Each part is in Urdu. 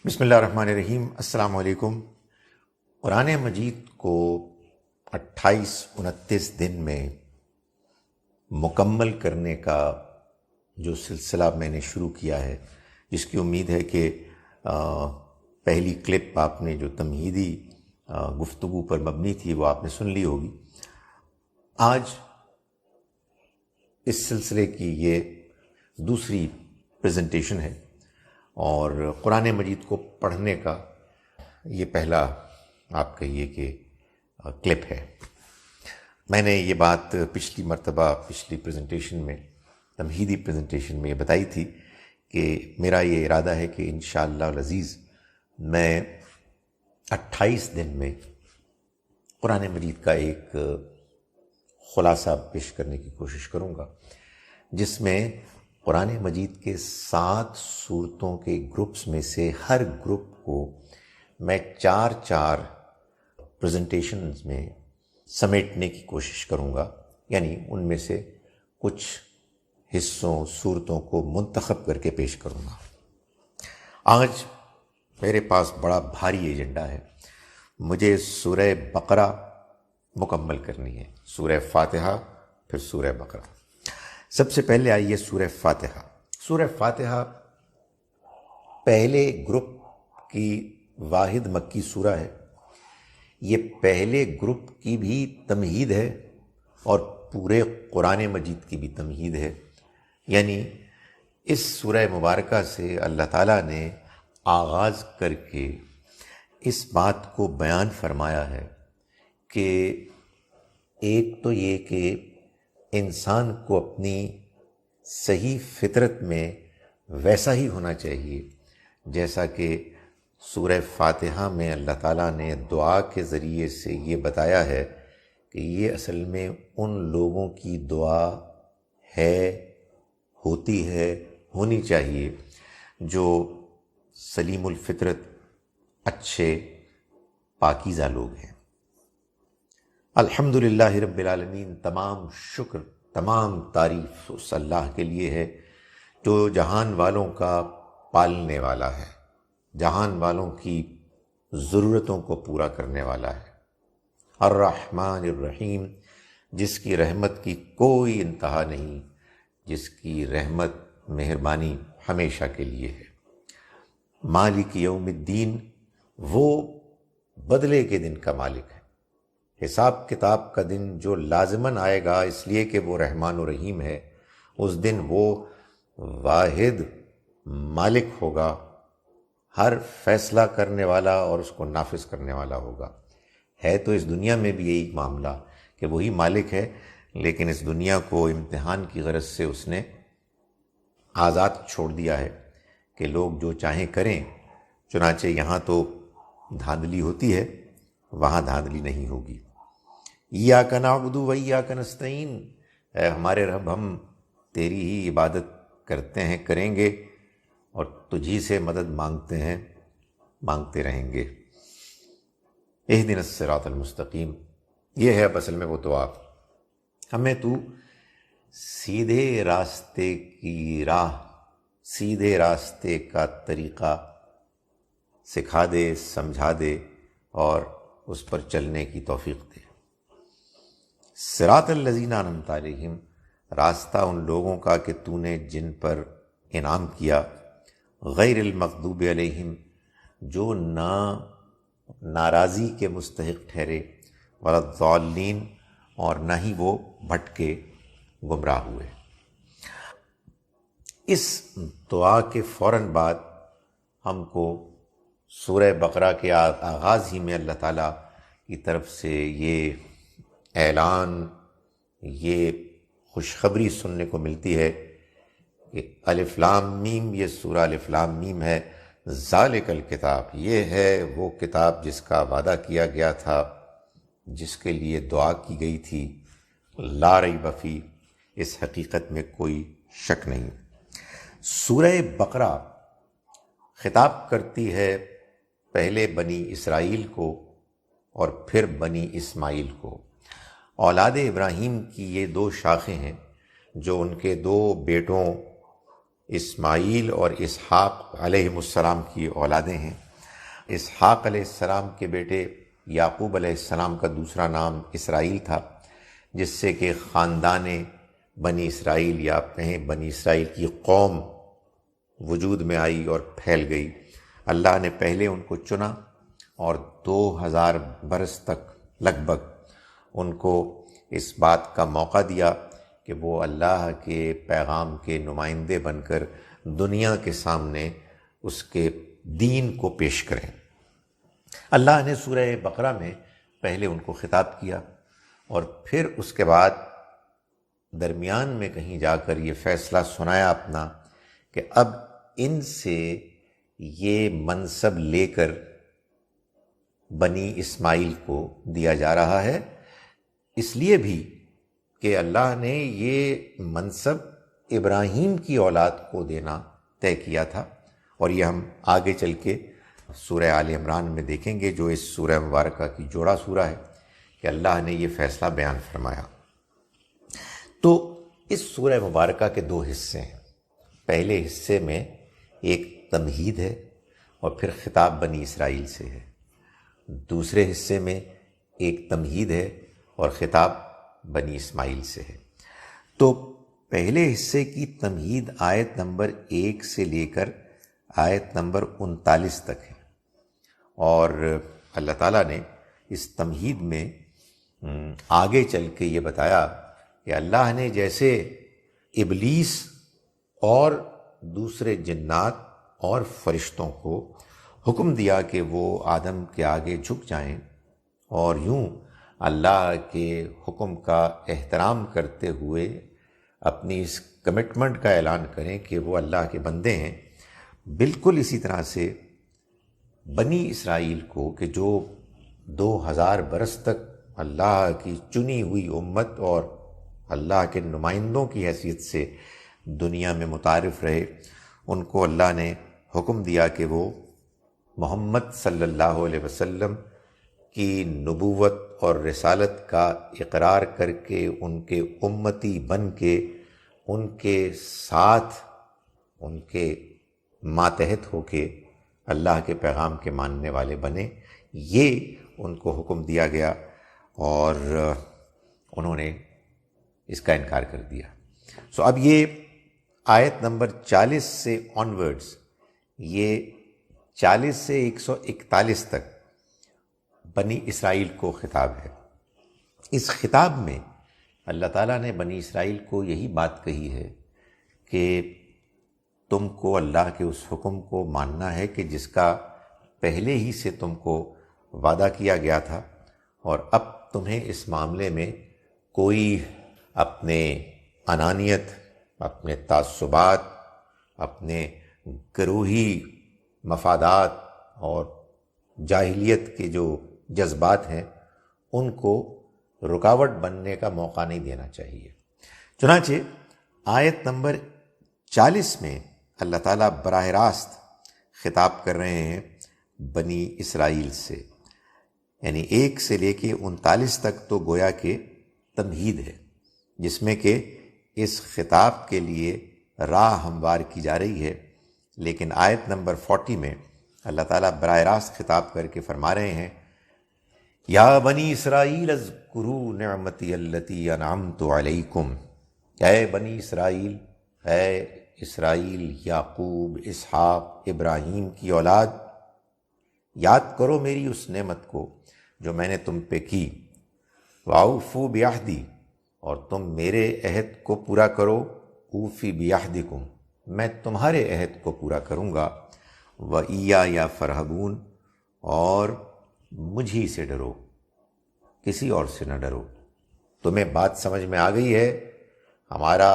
بسم اللہ الرحمن الرحیم۔ السلام علیکم۔ قرآن مجید کو 28-29 دن میں مکمل کرنے کا جو سلسلہ میں نے شروع کیا ہے، جس کی امید ہے کہ پہلی کلپ آپ نے جو تمہیدی گفتگو پر مبنی تھی وہ آپ نے سن لی ہوگی۔ آج اس سلسلے کی یہ دوسری پریزنٹیشن ہے اور قرآن مجید کو پڑھنے کا یہ پہلا آپ کہیے کہ کلپ ہے۔ میں نے یہ بات پچھلی مرتبہ پچھلی پریزنٹیشن میں، تمہیدی پریزنٹیشن میں یہ بتائی تھی کہ میرا یہ ارادہ ہے کہ انشاءاللہ العزیز میں 28 دن میں قرآن مجید کا ایک خلاصہ پیش کرنے کی کوشش کروں گا، جس میں قرآن مجید کے 7 سورتوں کے گروپس میں سے ہر گروپ کو میں 4 پریزنٹیشنز میں سمیٹنے کی کوشش کروں گا، یعنی ان میں سے کچھ حصوں سورتوں کو منتخب کر کے پیش کروں گا۔ آج میرے پاس بڑا بھاری ایجنڈا ہے۔ مجھے سورہ بقرہ مکمل کرنی ہے، سورہ فاتحہ پھر سورہ بقرہ۔ سب سے پہلے آئیے سورہ فاتحہ۔ سورہ فاتحہ پہلے گروپ کی واحد مکی سورہ ہے۔ یہ پہلے گروپ کی بھی تمہید ہے اور پورے قرآن مجید کی بھی تمہید ہے، یعنی اس سورہ مبارکہ سے اللہ تعالیٰ نے آغاز کر کے اس بات کو بیان فرمایا ہے کہ ایک تو یہ کہ انسان کو اپنی صحیح فطرت میں ویسا ہی ہونا چاہیے جیسا کہ سورہ فاتحہ میں اللہ تعالیٰ نے دعا کے ذریعے سے یہ بتایا ہے کہ یہ اصل میں ان لوگوں کی دعا ہے، ہوتی ہے، ہونی چاہیے جو سلیم الفطرت، اچھے پاکیزہ لوگ ہیں۔ الحمدللہ رب العالمین، تمام شکر، تمام تعریف اس اللہ کے لیے ہے جو جہان والوں کا پالنے والا ہے، جہان والوں کی ضرورتوں کو پورا کرنے والا ہے۔ الرحمن الرحیم، جس کی رحمت کی کوئی انتہا نہیں، جس کی رحمت مہربانی ہمیشہ کے لیے ہے۔ مالک یوم الدین، وہ بدلے کے دن کا مالک ہے، حساب کتاب کا دن جو لازماً آئے گا، اس لیے کہ وہ رحمان و رحیم ہے۔ اس دن وہ واحد مالک ہوگا، ہر فیصلہ کرنے والا اور اس کو نافذ کرنے والا ہوگا۔ ہے تو اس دنیا میں بھی یہی معاملہ کہ وہی مالک ہے، لیکن اس دنیا کو امتحان کی غرض سے اس نے آزاد چھوڑ دیا ہے کہ لوگ جو چاہیں کریں، چنانچہ یہاں تو دھاندلی ہوتی ہے، وہاں دھاندلی نہیں ہوگی۔ ایاک نعبد و ایاک نستعین، اے ہمارے رب، ہم تیری ہی عبادت کرتے ہیں، کریں گے، اور تجھی سے مدد مانگتے ہیں، مانگتے رہیں گے۔ اہدنا الصراط المستقیم، یہ ہے اب اصل میں وہ دعا، ہمیں تو سیدھے راستے کی راہ، سیدھے راستے کا طریقہ سکھا دے، سمجھا دے اور اس پر چلنے کی توفیق دے۔ صراط الذین انعمت علیہم، راستہ ان لوگوں کا کہ تو نے جن پر انعام کیا، غیر المغضوب علیہم، جو نہ ناراضی کے مستحق ٹھہرے، ولا الضالین، اور نہ ہی وہ بھٹکے گمراہ ہوئے۔ اس دعا کے فوراً بعد ہم کو سورہ بقرہ کے آغاز ہی میں اللہ تعالیٰ کی طرف سے یہ اعلان، یہ خوشخبری سننے کو ملتی ہے کہ الف لام میم، یہ سورہ الف لام میم ہے۔ ذالک الکتاب، یہ ہے وہ کتاب جس کا وعدہ کیا گیا تھا، جس کے لیے دعا کی گئی تھی، لا ریب فیہ، اس حقیقت میں کوئی شک نہیں۔ سورہ بقرہ خطاب کرتی ہے پہلے بنی اسرائیل کو اور پھر بنی اسماعیل کو۔ اولاد ابراہیم کی یہ 2 شاخیں ہیں جو ان کے 2 بیٹوں اسماعیل اور اسحاق علیہ السلام کی اولادیں ہیں۔ اسحاق علیہ السلام کے بیٹے یعقوب علیہ السلام کا دوسرا نام اسرائیل تھا، جس سے کہ خاندان بنی اسرائیل یا کہیں بنی اسرائیل کی قوم وجود میں آئی اور پھیل گئی۔ اللہ نے پہلے ان کو چنا اور 2000 برس تک لگ بھگ ان کو اس بات کا موقع دیا کہ وہ اللہ کے پیغام کے نمائندے بن کر دنیا کے سامنے اس کے دین کو پیش کریں۔ اللہ نے سورہ بقرہ میں پہلے ان کو خطاب کیا اور پھر اس کے بعد درمیان میں کہیں جا کر یہ فیصلہ سنایا اپنا کہ اب ان سے یہ منصب لے کر بنی اسماعیل کو دیا جا رہا ہے، اس لیے بھی کہ اللہ نے یہ منصب ابراہیم کی اولاد کو دینا طے کیا تھا، اور یہ ہم آگے چل کے سورہ آل عمران میں دیکھیں گے، جو اس سورہ مبارکہ کی جوڑا سورہ ہے، کہ اللہ نے یہ فیصلہ بیان فرمایا۔ تو اس سورہ مبارکہ کے 2 حصے ہیں۔ پہلے حصے میں ایک تمہید ہے اور پھر خطاب بنی اسرائیل سے ہے۔ دوسرے حصے میں ایک تمہید ہے اور خطاب بنی اسماعیل سے ہے۔ تو پہلے حصے کی تمہید آیت نمبر 1 سے لے کر آیت نمبر 39 تک ہے، اور اللہ تعالیٰ نے اس تمہید میں آگے چل کے یہ بتایا کہ اللہ نے جیسے ابلیس اور دوسرے جنات اور فرشتوں کو حکم دیا کہ وہ آدم کے آگے جھک جائیں اور یوں اللہ کے حکم کا احترام کرتے ہوئے اپنی اس کمٹمنٹ کا اعلان کریں کہ وہ اللہ کے بندے ہیں، بالکل اسی طرح سے بنی اسرائیل کو کہ جو 2000 برس تک اللہ کی چنی ہوئی امت اور اللہ کے نمائندوں کی حیثیت سے دنیا میں متعارف رہے، ان کو اللہ نے حکم دیا کہ وہ محمد صلی اللہ علیہ وسلم کی نبوت اور رسالت کا اقرار کر کے ان کے امتی بن کے ان کے ساتھ ان کے ماتحت ہو کے اللہ کے پیغام کے ماننے والے بنے۔ یہ ان کو حکم دیا گیا اور انہوں نے اس کا انکار کر دیا۔ اب یہ آیت نمبر 40 سے آنورڈز، یہ 40 سے 141 تک بنی اسرائیل کو خطاب ہے۔ اس خطاب میں اللہ تعالیٰ نے بنی اسرائیل کو یہی بات کہی ہے کہ تم کو اللہ کے اس حکم کو ماننا ہے کہ جس کا پہلے ہی سے تم کو وعدہ کیا گیا تھا، اور اب تمہیں اس معاملے میں کوئی اپنے انانیت، اپنے تعصبات، اپنے گروہی مفادات اور جاہلیت کے جو جذبات ہیں ان کو رکاوٹ بننے کا موقع نہیں دینا چاہیے۔ چنانچہ آیت نمبر 40 میں اللہ تعالیٰ براہ راست خطاب کر رہے ہیں بنی اسرائیل سے، یعنی 1 سے لے کے 39 تک تو گویا کہ تمہید ہے، جس میں کہ اس خطاب کے لیے راہ ہموار کی جا رہی ہے، لیکن آیت نمبر 40 میں اللہ تعالیٰ براہ راست خطاب کر کے فرما رہے ہیں یا بنی اسرائیل اذکروا نعمتی التی انعمت علیکم، اے بنی اسرائیل، اے اسرائیل، یعقوب، اسحاق، ابراہیم کی اولاد، یاد کرو میری اس نعمت کو جو میں نے تم پہ کی، واوفوا بعہدی، اور تم میرے عہد کو پورا کرو، اوفی بعہدکم، میں تمہارے عہد کو پورا کروں گا، وَإِيَّايَ فَارْهَبُونَ، اور مجھی سے ڈرو، کسی اور سے نہ ڈرو۔ تمہیں بات سمجھ میں آ گئی ہے، ہمارا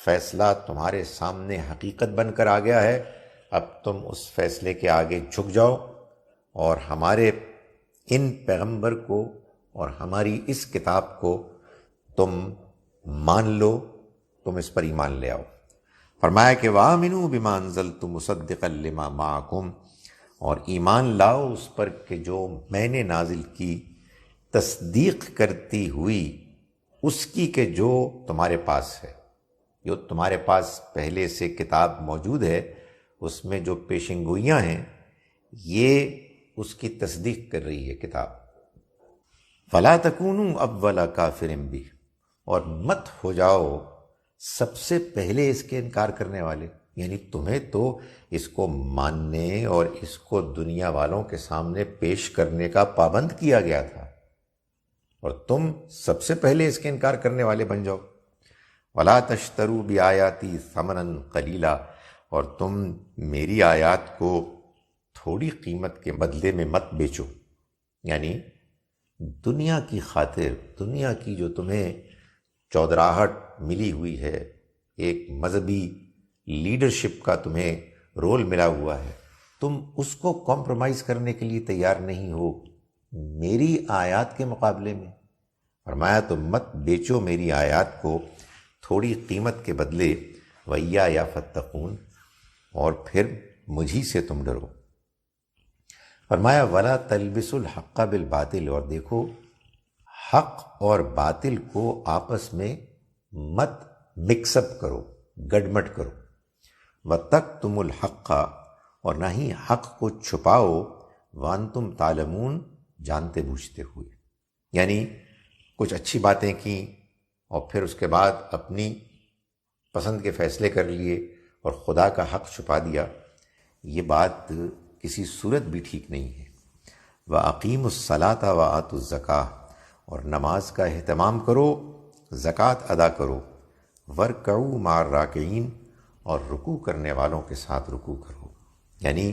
فیصلہ تمہارے سامنے حقیقت بن کر آ گیا ہے، اب تم اس فیصلے کے آگے جھک جاؤ اور ہمارے ان پیغمبر کو اور ہماری اس کتاب کو تم مان لو، تم اس پر ایمان لے آؤ۔ فرمایا کہ وَآمِنُوا بِمَا أَنزَلْتُ مُصَدِّقًا لِمَا مَعَكُمْ، اور ایمان لاؤ اس پر کہ جو میں نے نازل کی تصدیق کرتی ہوئی اس کی کہ جو تمہارے پاس ہے، جو تمہارے پاس پہلے سے کتاب موجود ہے اس میں جو پیشن گوئیاں ہیں یہ اس کی تصدیق کر رہی ہے کتاب۔ فلا تکونوا اول کافر بہ، اور مت ہو جاؤ سب سے پہلے اس کے انکار کرنے والے، یعنی تمہیں تو اس کو ماننے اور اس کو دنیا والوں کے سامنے پیش کرنے کا پابند کیا گیا تھا، اور تم سب سے پہلے اس کے انکار کرنے والے بن جاؤ۔ ولا تشتروا بآیاتی ثمنا قلیلا، اور تم میری آیات کو تھوڑی قیمت کے بدلے میں مت بیچو، یعنی دنیا کی خاطر، دنیا کی جو تمہیں چودراہٹ ملی ہوئی ہے، ایک مذہبی لیڈرشپ کا تمہیں رول ملا ہوا ہے، تم اس کو کمپرومائز کرنے کے لیے تیار نہیں ہو میری آیات کے مقابلے میں۔ فرمایا تو مت بیچو میری آیات کو تھوڑی قیمت کے بدلے، وَإِيَّايَ فَاتَّقُونَ، اور پھر مجھی سے تم ڈرو۔ فرمایا وَلَا تَلْبِسُوا الْحَقَّ بِالْبَاطِلِ، اور دیکھو حق اور باطل کو آپس میں مت مکس اپ کرو، گڈمٹ کرو۔ وَتَكْتُمُوا الْحَقَّ، اور نہ ہی حق کو چھپاؤ، وَأَنْتُمْ تَعْلَمُونَ، جانتے بوجھتے ہوئے، یعنی کچھ اچھی باتیں کی اور پھر اس کے بعد اپنی پسند کے فیصلے کر لیے اور خدا کا حق چھپا دیا، یہ بات کسی صورت بھی ٹھیک نہیں ہے۔ وَأَقِيمُوا الصَّلَاةَ وَآتُوا الزَّكَاةَ، اور نماز کا اہتمام کرو، زکوٰۃ ادا کرو۔ وَارْكَعُوا مَعَ الرَّاكِعِينَ، اور رکوع کرنے والوں کے ساتھ رکوع کرو، یعنی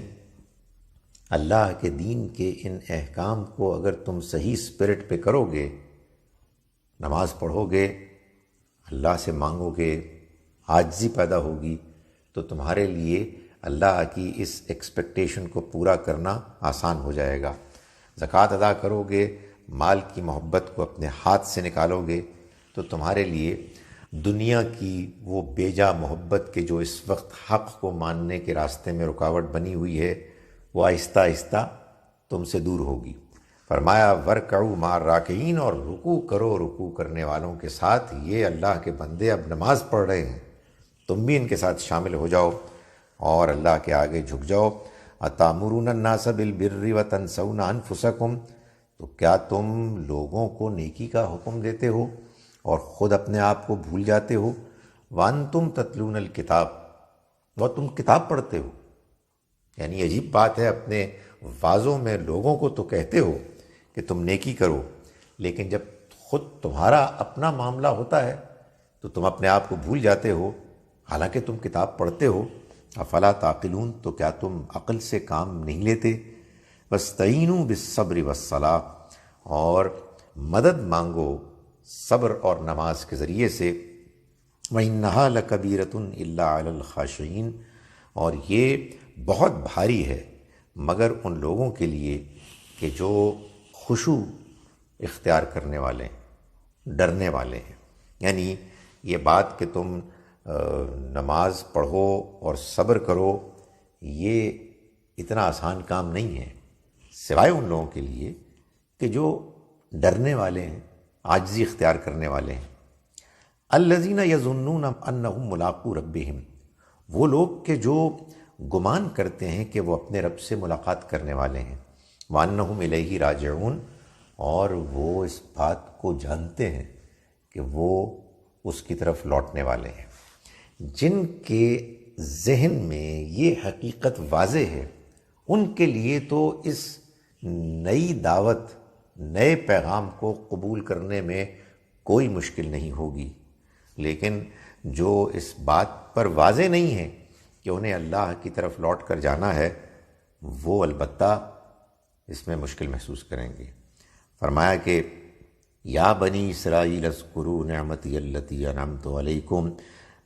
اللہ کے دین کے ان احکام کو اگر تم صحیح اسپرٹ پہ کرو گے، نماز پڑھو گے، اللہ سے مانگو گے، عاجزی پیدا ہوگی، تو تمہارے لیے اللہ کی اس ایکسپیکٹیشن کو پورا کرنا آسان ہو جائے گا۔ زکوٰۃ ادا کرو گے، مال کی محبت کو اپنے ہاتھ سے نکالو گے، تو تمہارے لیے دنیا کی وہ بیجا محبت کے جو اس وقت حق کو ماننے کے راستے میں رکاوٹ بنی ہوئی ہے، وہ آہستہ آہستہ تم سے دور ہوگی۔ فرمایا وَارْكَعُوا مَعَ الرَّاكِعِينَ، اور رکوع کرو رکوع کرنے والوں کے ساتھ۔ یہ اللہ کے بندے اب نماز پڑھ رہے ہیں، تم بھی ان کے ساتھ شامل ہو جاؤ اور اللہ کے آگے جھک جاؤ۔ أَتَأْمُرُونَ النَّاسَ بِالْبِرِّ وَتَنْسَوْنَ أَنفُسَكُمْ، تو کیا تم لوگوں کو نیکی کا حکم دیتے ہو اور خود اپنے آپ کو بھول جاتے ہو؟ وَأَنْتُمْ تَتْلُونَ الْكِتَابَ، اور تم کتاب پڑھتے ہو۔ یعنی عجیب بات ہے، اپنے وعظوں میں لوگوں کو تو کہتے ہو کہ تم نیکی کرو، لیکن جب خود تمہارا اپنا معاملہ ہوتا ہے تو تم اپنے آپ کو بھول جاتے ہو، حالانکہ تم کتاب پڑھتے ہو۔ افلا تعقلون، تو کیا تم عقل سے کام نہیں لیتے؟ وَاسْتَعِینُوا بِالصَّبْرِ وَالصَّلَاةِ، اور مدد مانگو صبر اور نماز کے ذریعے سے۔ وَإِنَّهَا لَكَبِيرَةٌ إِلَّا عَلَى الْخَاشِعِينَ، اور یہ بہت بھاری ہے مگر ان لوگوں کے لیے کہ جو خشوع اختیار کرنے والے ہیں، ڈرنے والے ہیں۔ یعنی یہ بات کہ تم نماز پڑھو اور صبر کرو، یہ اتنا آسان کام نہیں ہے، سوائے ان لوگوں کے لیے کہ جو ڈرنے والے ہیں، عاجزی اختیار کرنے والے ہیں۔ الذین یظنون انہم ملاقو ربہم، وہ لوگ کہ جو گمان کرتے ہیں کہ وہ اپنے رب سے ملاقات کرنے والے ہیں۔ وانہم الیہ راجعون، اور وہ اس بات کو جانتے ہیں کہ وہ اس کی طرف لوٹنے والے ہیں۔ جن کے ذہن میں یہ حقیقت واضح ہے، ان کے لیے تو اس نئی دعوت، نئے پیغام کو قبول کرنے میں کوئی مشکل نہیں ہوگی، لیکن جو اس بات پر واضح نہیں ہے کہ انہیں اللہ کی طرف لوٹ کر جانا ہے، وہ البتہ اس میں مشکل محسوس کریں گے۔ فرمایا کہ یا بنی اسرائیل اذکروا نعمتی التی انعمت علیکم،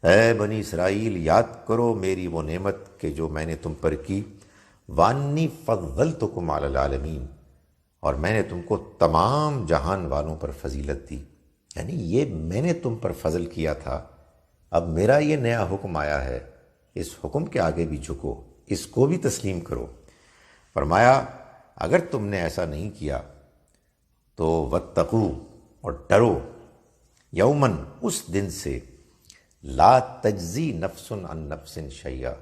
اے بنی اسرائیل یاد کرو میری وہ نعمت کہ جو میں نے تم پر کی۔ وانی فضلتکم علی العالمین، اور میں نے تم کو تمام جہان والوں پر فضیلت دی، یعنی یہ میں نے تم پر فضل کیا تھا، اب میرا یہ نیا حکم آیا ہے، اس حکم کے آگے بھی جھکو، اس کو بھی تسلیم کرو۔ فرمایا اگر تم نے ایسا نہیں کیا تو واتقوا، اور ڈرو، یومن، اس دن سے، لا تجزی نفس عن نفس شیئا،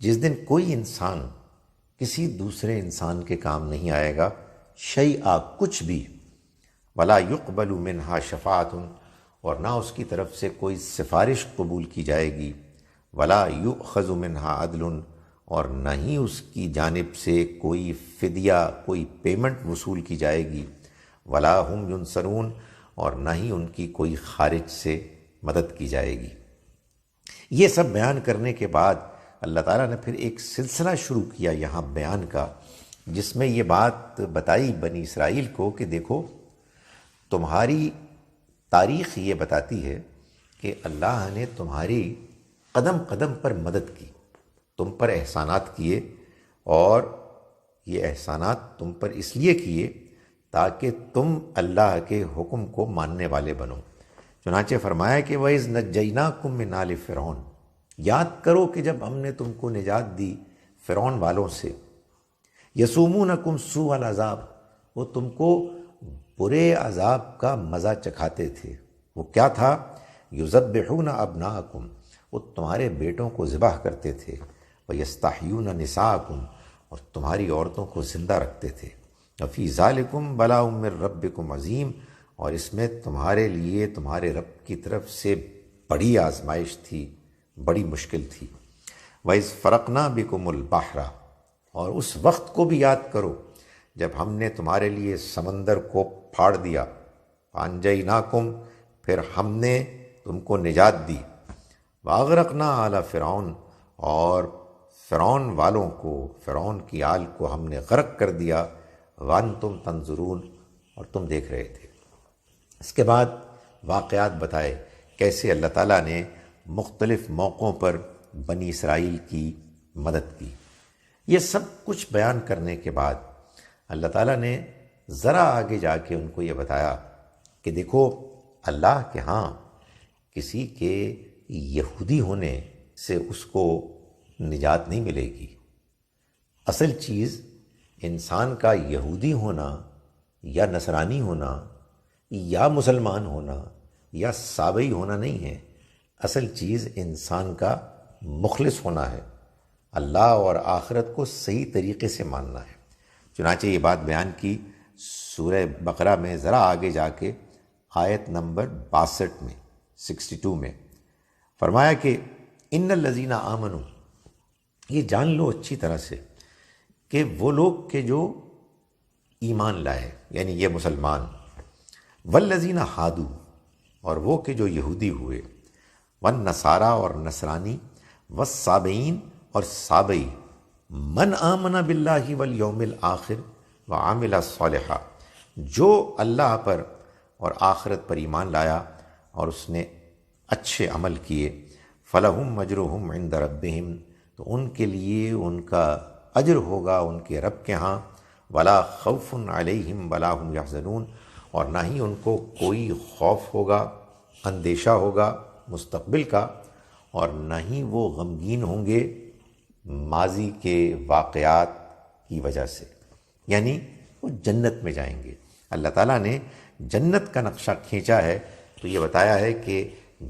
جس دن کوئی انسان کسی دوسرے انسان کے کام نہیں آئے گا، شیئا کچھ بھی، ولا یقبل منہا شفاعت، اور نہ اس کی طرف سے کوئی سفارش قبول کی جائے گی، ولا یؤخذ منہا عدل، اور نہ ہی اس کی جانب سے کوئی فدیہ، کوئی پیمنٹ وصول کی جائے گی، ولا ہم ینصرون، اور نہ ہی ان کی کوئی خارج سے مدد کی جائے گی۔ یہ سب بیان کرنے کے بعد اللہ تعالیٰ نے پھر ایک سلسلہ شروع کیا یہاں بیان کا، جس میں یہ بات بتائی بنی اسرائیل کو کہ دیکھو، تمہاری تاریخ یہ بتاتی ہے کہ اللہ نے تمہاری قدم قدم پر مدد کی، تم پر احسانات کیے، اور یہ احسانات تم پر اس لیے کیے تاکہ تم اللہ کے حکم کو ماننے والے بنو۔ چنانچہ فرمایا کہ وَإِذْ نَجَّيْنَاكُمْ مِنْ آلِ فِرْعَوْنَ، یاد کرو کہ جب ہم نے تم کو نجات دی فرعون والوں سے، یسومونکم سوء العذاب، وہ تم کو برے عذاب کا مزہ چکھاتے تھے۔ وہ کیا تھا؟ یذبحون ابناءکم، وہ تمہارے بیٹوں کو ذبح کرتے تھے، ویستحیون نساءکم، اور تمہاری عورتوں کو زندہ رکھتے تھے، وفی ذالکم بلاء من ربکم عظیم، اور اس میں تمہارے لیے تمہارے رب کی طرف سے بڑی آزمائش تھی، بڑی مشکل تھی۔ وَإِذْ فَرَقْنَا بِكُمُ الْبَحْرَ، اور اس وقت کو بھی یاد کرو جب ہم نے تمہارے لیے سمندر کو پھاڑ دیا، فَأَنْجَيْنَاكُمْ، پھر ہم نے تم کو نجات دی، وَأَغْرَقْنَا آلَ فِرْعَوْنَ، اور فرعون والوں کو، فرعون کی آل کو ہم نے غرق کر دیا، وَأَنْتُمْ تَنْظُرُونَ، اور تم دیکھ رہے تھے۔ اس کے بعد واقعات بتائے کیسے اللہ تعالیٰ نے مختلف موقعوں پر بنی اسرائیل کی مدد کی۔ یہ سب کچھ بیان کرنے کے بعد اللہ تعالیٰ نے ذرا آگے جا کے ان کو یہ بتایا کہ دیکھو، اللہ کے ہاں کسی کے یہودی ہونے سے اس کو نجات نہیں ملے گی۔ اصل چیز انسان کا یہودی ہونا یا نصرانی ہونا یا مسلمان ہونا یا سابئی ہونا نہیں ہے، اصل چیز انسان کا مخلص ہونا ہے، اللہ اور آخرت کو صحیح طریقے سے ماننا ہے۔ چنانچہ یہ بات بیان کی سورہ بقرہ میں، ذرا آگے جا کے آیت نمبر 62 میں، 62 میں فرمایا کہ ان الذین آمنوا، یہ جان لو اچھی طرح سے کہ وہ لوگ کہ جو ایمان لائے، یعنی یہ مسلمان، والذین ہادو، اور وہ کہ جو یہودی ہوئے، والنصارا، اور نصرانی، والصابئین، اور صابئی، من آمن باللہ والیوم الآخر وعمل صالحا، جو اللہ پر اور آخرت پر ایمان لایا اور اس نے اچھے عمل کیے، فلہم اجرہم عند ربہم، تو ان کے لیے ان کا اجر ہوگا ان کے رب کے ہاں، ولا خوف علیہم ولا ہم یحزنون، اور نہ ہی ان کو کوئی خوف ہوگا، اندیشہ ہوگا مستقبل کا، اور نہ ہی وہ غمگین ہوں گے ماضی کے واقعات کی وجہ سے، یعنی وہ جنت میں جائیں گے۔ اللہ تعالیٰ نے جنت کا نقشہ کھینچا ہے تو یہ بتایا ہے کہ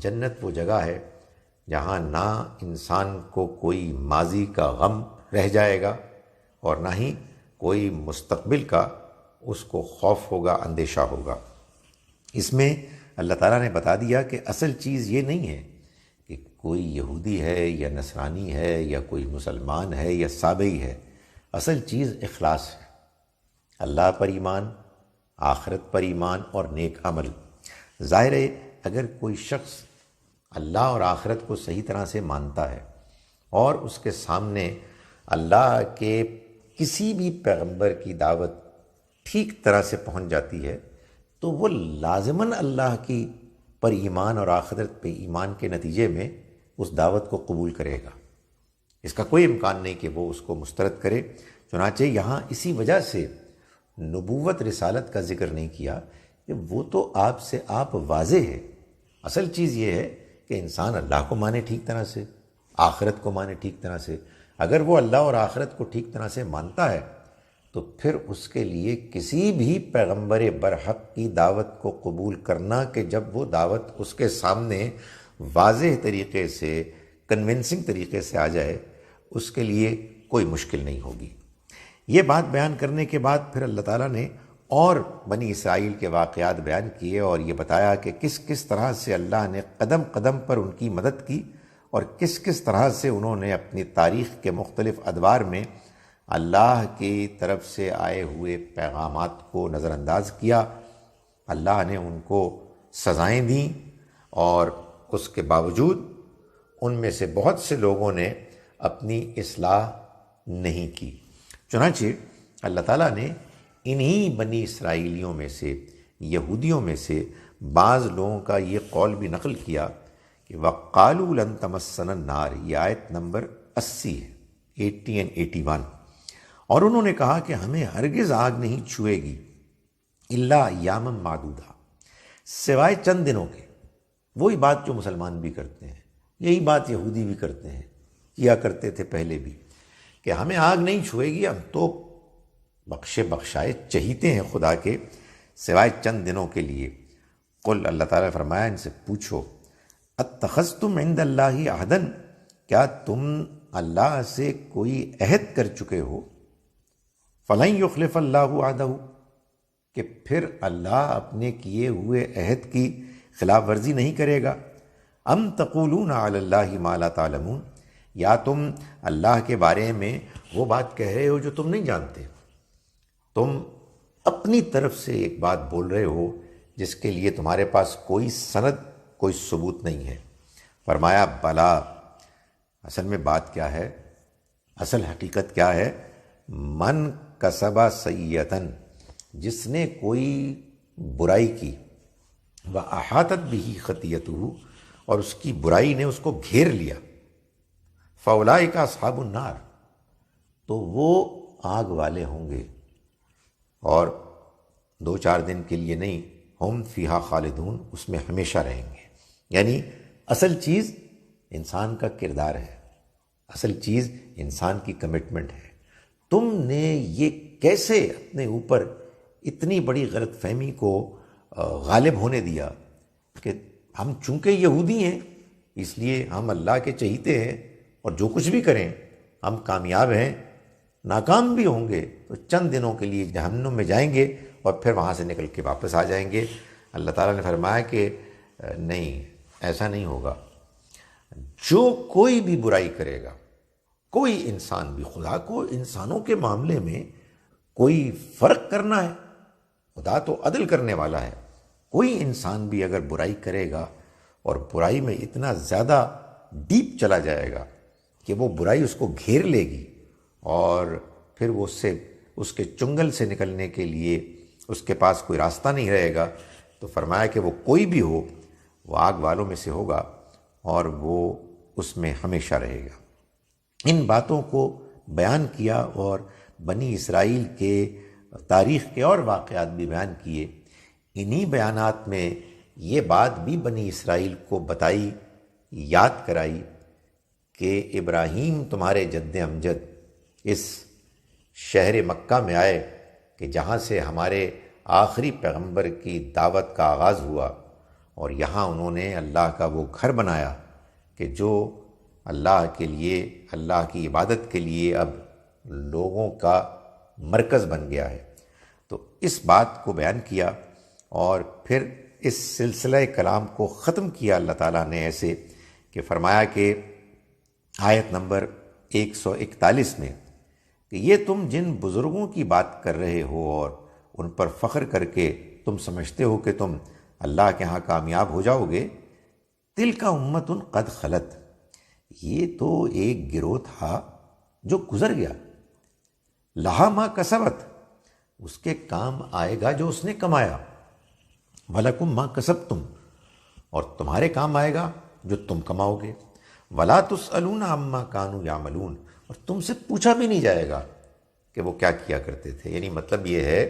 جنت وہ جگہ ہے جہاں نہ انسان کو کوئی ماضی کا غم رہ جائے گا اور نہ ہی کوئی مستقبل کا اس کو خوف ہوگا، اندیشہ ہوگا۔ اس میں اللہ تعالیٰ نے بتا دیا کہ اصل چیز یہ نہیں ہے کہ کوئی یہودی ہے یا نصرانی ہے یا کوئی مسلمان ہے یا سابئی ہے، اصل چیز اخلاص ہے، اللہ پر ایمان، آخرت پر ایمان اور نیک عمل۔ ظاہر ہے اگر کوئی شخص اللہ اور آخرت کو صحیح طرح سے مانتا ہے اور اس کے سامنے اللہ کے کسی بھی پیغمبر کی دعوت ٹھیک طرح سے پہنچ جاتی ہے تو وہ لازماً اللہ کی پر ایمان اور آخرت پہ ایمان کے نتیجے میں اس دعوت کو قبول کرے گا۔ اس کا کوئی امکان نہیں کہ وہ اس کو مسترد کرے۔ چنانچہ یہاں اسی وجہ سے نبوت رسالت کا ذکر نہیں کیا کہ وہ تو آپ سے آپ واضح ہے۔ اصل چیز یہ ہے کہ انسان اللہ کو مانے ٹھیک طرح سے، آخرت کو مانے ٹھیک طرح سے۔ اگر وہ اللہ اور آخرت کو ٹھیک طرح سے مانتا ہے تو پھر اس کے لیے کسی بھی پیغمبر برحق کی دعوت کو قبول کرنا کہ جب وہ دعوت اس کے سامنے واضح طریقے سے، کنونسنگ طریقے سے آ جائے، اس کے لیے کوئی مشکل نہیں ہوگی۔ یہ بات بیان کرنے کے بعد پھر اللہ تعالیٰ نے اور بنی اسرائیل کے واقعات بیان کیے اور یہ بتایا کہ کس کس طرح سے اللہ نے قدم قدم پر ان کی مدد کی اور کس کس طرح سے انہوں نے اپنی تاریخ کے مختلف ادوار میں اللہ کی طرف سے آئے ہوئے پیغامات کو نظر انداز کیا۔ اللہ نے ان کو سزائیں دیں اور اس کے باوجود ان میں سے بہت سے لوگوں نے اپنی اصلاح نہیں کی۔ چنانچہ اللہ تعالیٰ نے انہی بنی اسرائیلیوں میں سے، یہودیوں میں سے بعض لوگوں کا یہ قول بھی نقل کیا کہ وَقَالُوا لَن تَمَسَّنَا النَّارُ، یہ آیت نمبر 80 ہے، 80 and 81، اور انہوں نے کہا کہ ہمیں ہرگز آگ نہیں چھوئے گی الا ایاما معدودہ، سوائے چند دنوں کے۔ وہی بات جو مسلمان بھی کرتے ہیں، یہی بات یہودی بھی کرتے ہیں، کیا کرتے تھے پہلے بھی، کہ ہمیں آگ نہیں چھوئے گی، ہم تو بخشائے چہیتے ہیں خدا کے، سوائے چند دنوں کے لیے۔ قل، اللہ تعالیٰ نے فرمایا ان سے پوچھو، اتخذتم عند اللہ عہدا، کیا تم اللہ سے کوئی عہد کر چکے ہو؟ فلن یخلف اللہ عہدہ، کہ پھر اللہ اپنے کیے ہوئے عہد کی خلاف ورزی نہیں کرے گا۔ ام تقولون علی اللہ ما لا تعلمون، یا تم اللہ کے بارے میں وہ بات کہہ رہے ہو جو تم نہیں جانتے، تم اپنی طرف سے ایک بات بول رہے ہو جس کے لیے تمہارے پاس کوئی سند، کوئی ثبوت نہیں ہے۔ فرمایا بلا، اصل میں بات کیا ہے، اصل حقیقت کیا ہے؟ من کسب سیئۃ، جس نے کوئی برائی کی، وَأَحَاطَتْ بِهِ خَطِیَّتُهُ، اور اس کی برائی نے اس کو گھیر لیا، فَأُولَٰئِکَ أَصْحَابُ النَّارِ، تو وہ آگ والے ہوں گے، اور 2-4 دن کے لیے نہیں، ہم فیہا خالدون، اس میں ہمیشہ رہیں گے۔ یعنی اصل چیز انسان کا کردار ہے، اصل چیز انسان کی کمٹمنٹ ہے۔ تم نے یہ کیسے اپنے اوپر اتنی بڑی غلط فہمی کو غالب ہونے دیا کہ ہم چونکہ یہودی ہیں اس لیے ہم اللہ کے چہیتے ہیں، اور جو کچھ بھی کریں ہم کامیاب ہیں، ناکام بھی ہوں گے تو چند دنوں کے لیے جہنم میں جائیں گے اور پھر وہاں سے نکل کے واپس آ جائیں گے۔ اللہ تعالیٰ نے فرمایا کہ نہیں، ایسا نہیں ہوگا۔ جو کوئی بھی برائی کرے گا، کوئی انسان بھی، خدا کو انسانوں کے معاملے میں کوئی فرق کرنا ہے؟ خدا تو عدل کرنے والا ہے۔ کوئی انسان بھی اگر برائی کرے گا اور برائی میں اتنا زیادہ ڈیپ چلا جائے گا کہ وہ برائی اس کو گھیر لے گی اور پھر وہ اس کے چنگل سے نکلنے کے لیے اس کے پاس کوئی راستہ نہیں رہے گا، تو فرمایا کہ وہ کوئی بھی ہو، وہ آگ والوں میں سے ہوگا اور وہ اس میں ہمیشہ رہے گا۔ ان باتوں کو بیان کیا اور بنی اسرائیل کے تاریخ کے اور واقعات بھی بیان کیے۔ انہی بیانات میں یہ بات بھی بنی اسرائیل کو بتائی، یاد کرائی کہ ابراہیم تمہارے جد امجد اس شہر مکہ میں آئے کہ جہاں سے ہمارے آخری پیغمبر کی دعوت کا آغاز ہوا، اور یہاں انہوں نے اللہ کا وہ گھر بنایا کہ جو اللہ کے لیے، اللہ کی عبادت کے لیے اب لوگوں کا مرکز بن گیا ہے۔ تو اس بات کو بیان کیا اور پھر اس سلسلہ کلام کو ختم کیا اللہ تعالیٰ نے ایسے کہ فرمایا کہ آیت نمبر 141 میں کہ یہ تم جن بزرگوں کی بات کر رہے ہو اور ان پر فخر کر کے تم سمجھتے ہو کہ تم اللہ کے ہاں کامیاب ہو جاؤ گے، تلک امۃ قد خلت، یہ تو ایک گروہ تھا جو گزر گیا، لہا ما کسبت، اس کے کام آئے گا جو اس نے کمایا، وَلَكُمْ مَا کسبتم، اور تمہارے کام آئے گا جو تم کماؤ گے، وَلَا تُسْأَلُونَ عَمَّا كَانُوا يَعْمَلُونَ، اور تم سے پوچھا بھی نہیں جائے گا کہ وہ کیا کیا کرتے تھے۔ یعنی مطلب یہ ہے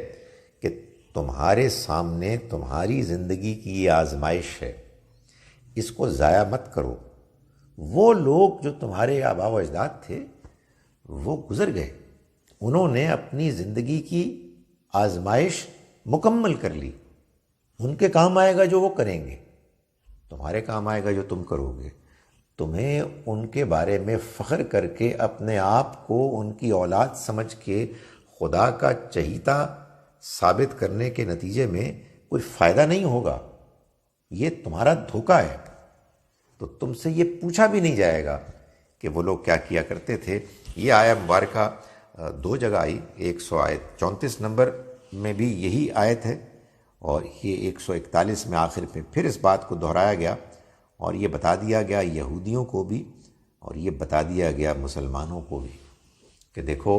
کہ تمہارے سامنے تمہاری زندگی کی یہ آزمائش ہے، اس کو ضائع مت کرو۔ وہ لوگ جو تمہارے آباء و اجداد تھے وہ گزر گئے، انہوں نے اپنی زندگی کی آزمائش مکمل کر لی، ان کے کام آئے گا جو وہ کریں گے، تمہارے کام آئے گا جو تم کرو گے. تمہیں ان کے بارے میں فخر کر کے اپنے آپ کو ان کی اولاد سمجھ کے خدا کا چہیتا ثابت کرنے کے نتیجے میں کوئی فائدہ نہیں ہوگا. یہ تمہارا دھوکہ ہے. تو تم سے یہ پوچھا بھی نہیں جائے گا کہ وہ لوگ کیا کیا کرتے تھے. یہ آیت مبارکہ 2 جگہ آئی. 100 آیت 34 نمبر میں بھی یہی آیت ہے، اور یہ 141 میں آخر پہ پھر اس بات کو دہرایا گیا، اور یہ بتا دیا گیا یہودیوں کو بھی اور یہ بتا دیا گیا مسلمانوں کو بھی کہ دیکھو،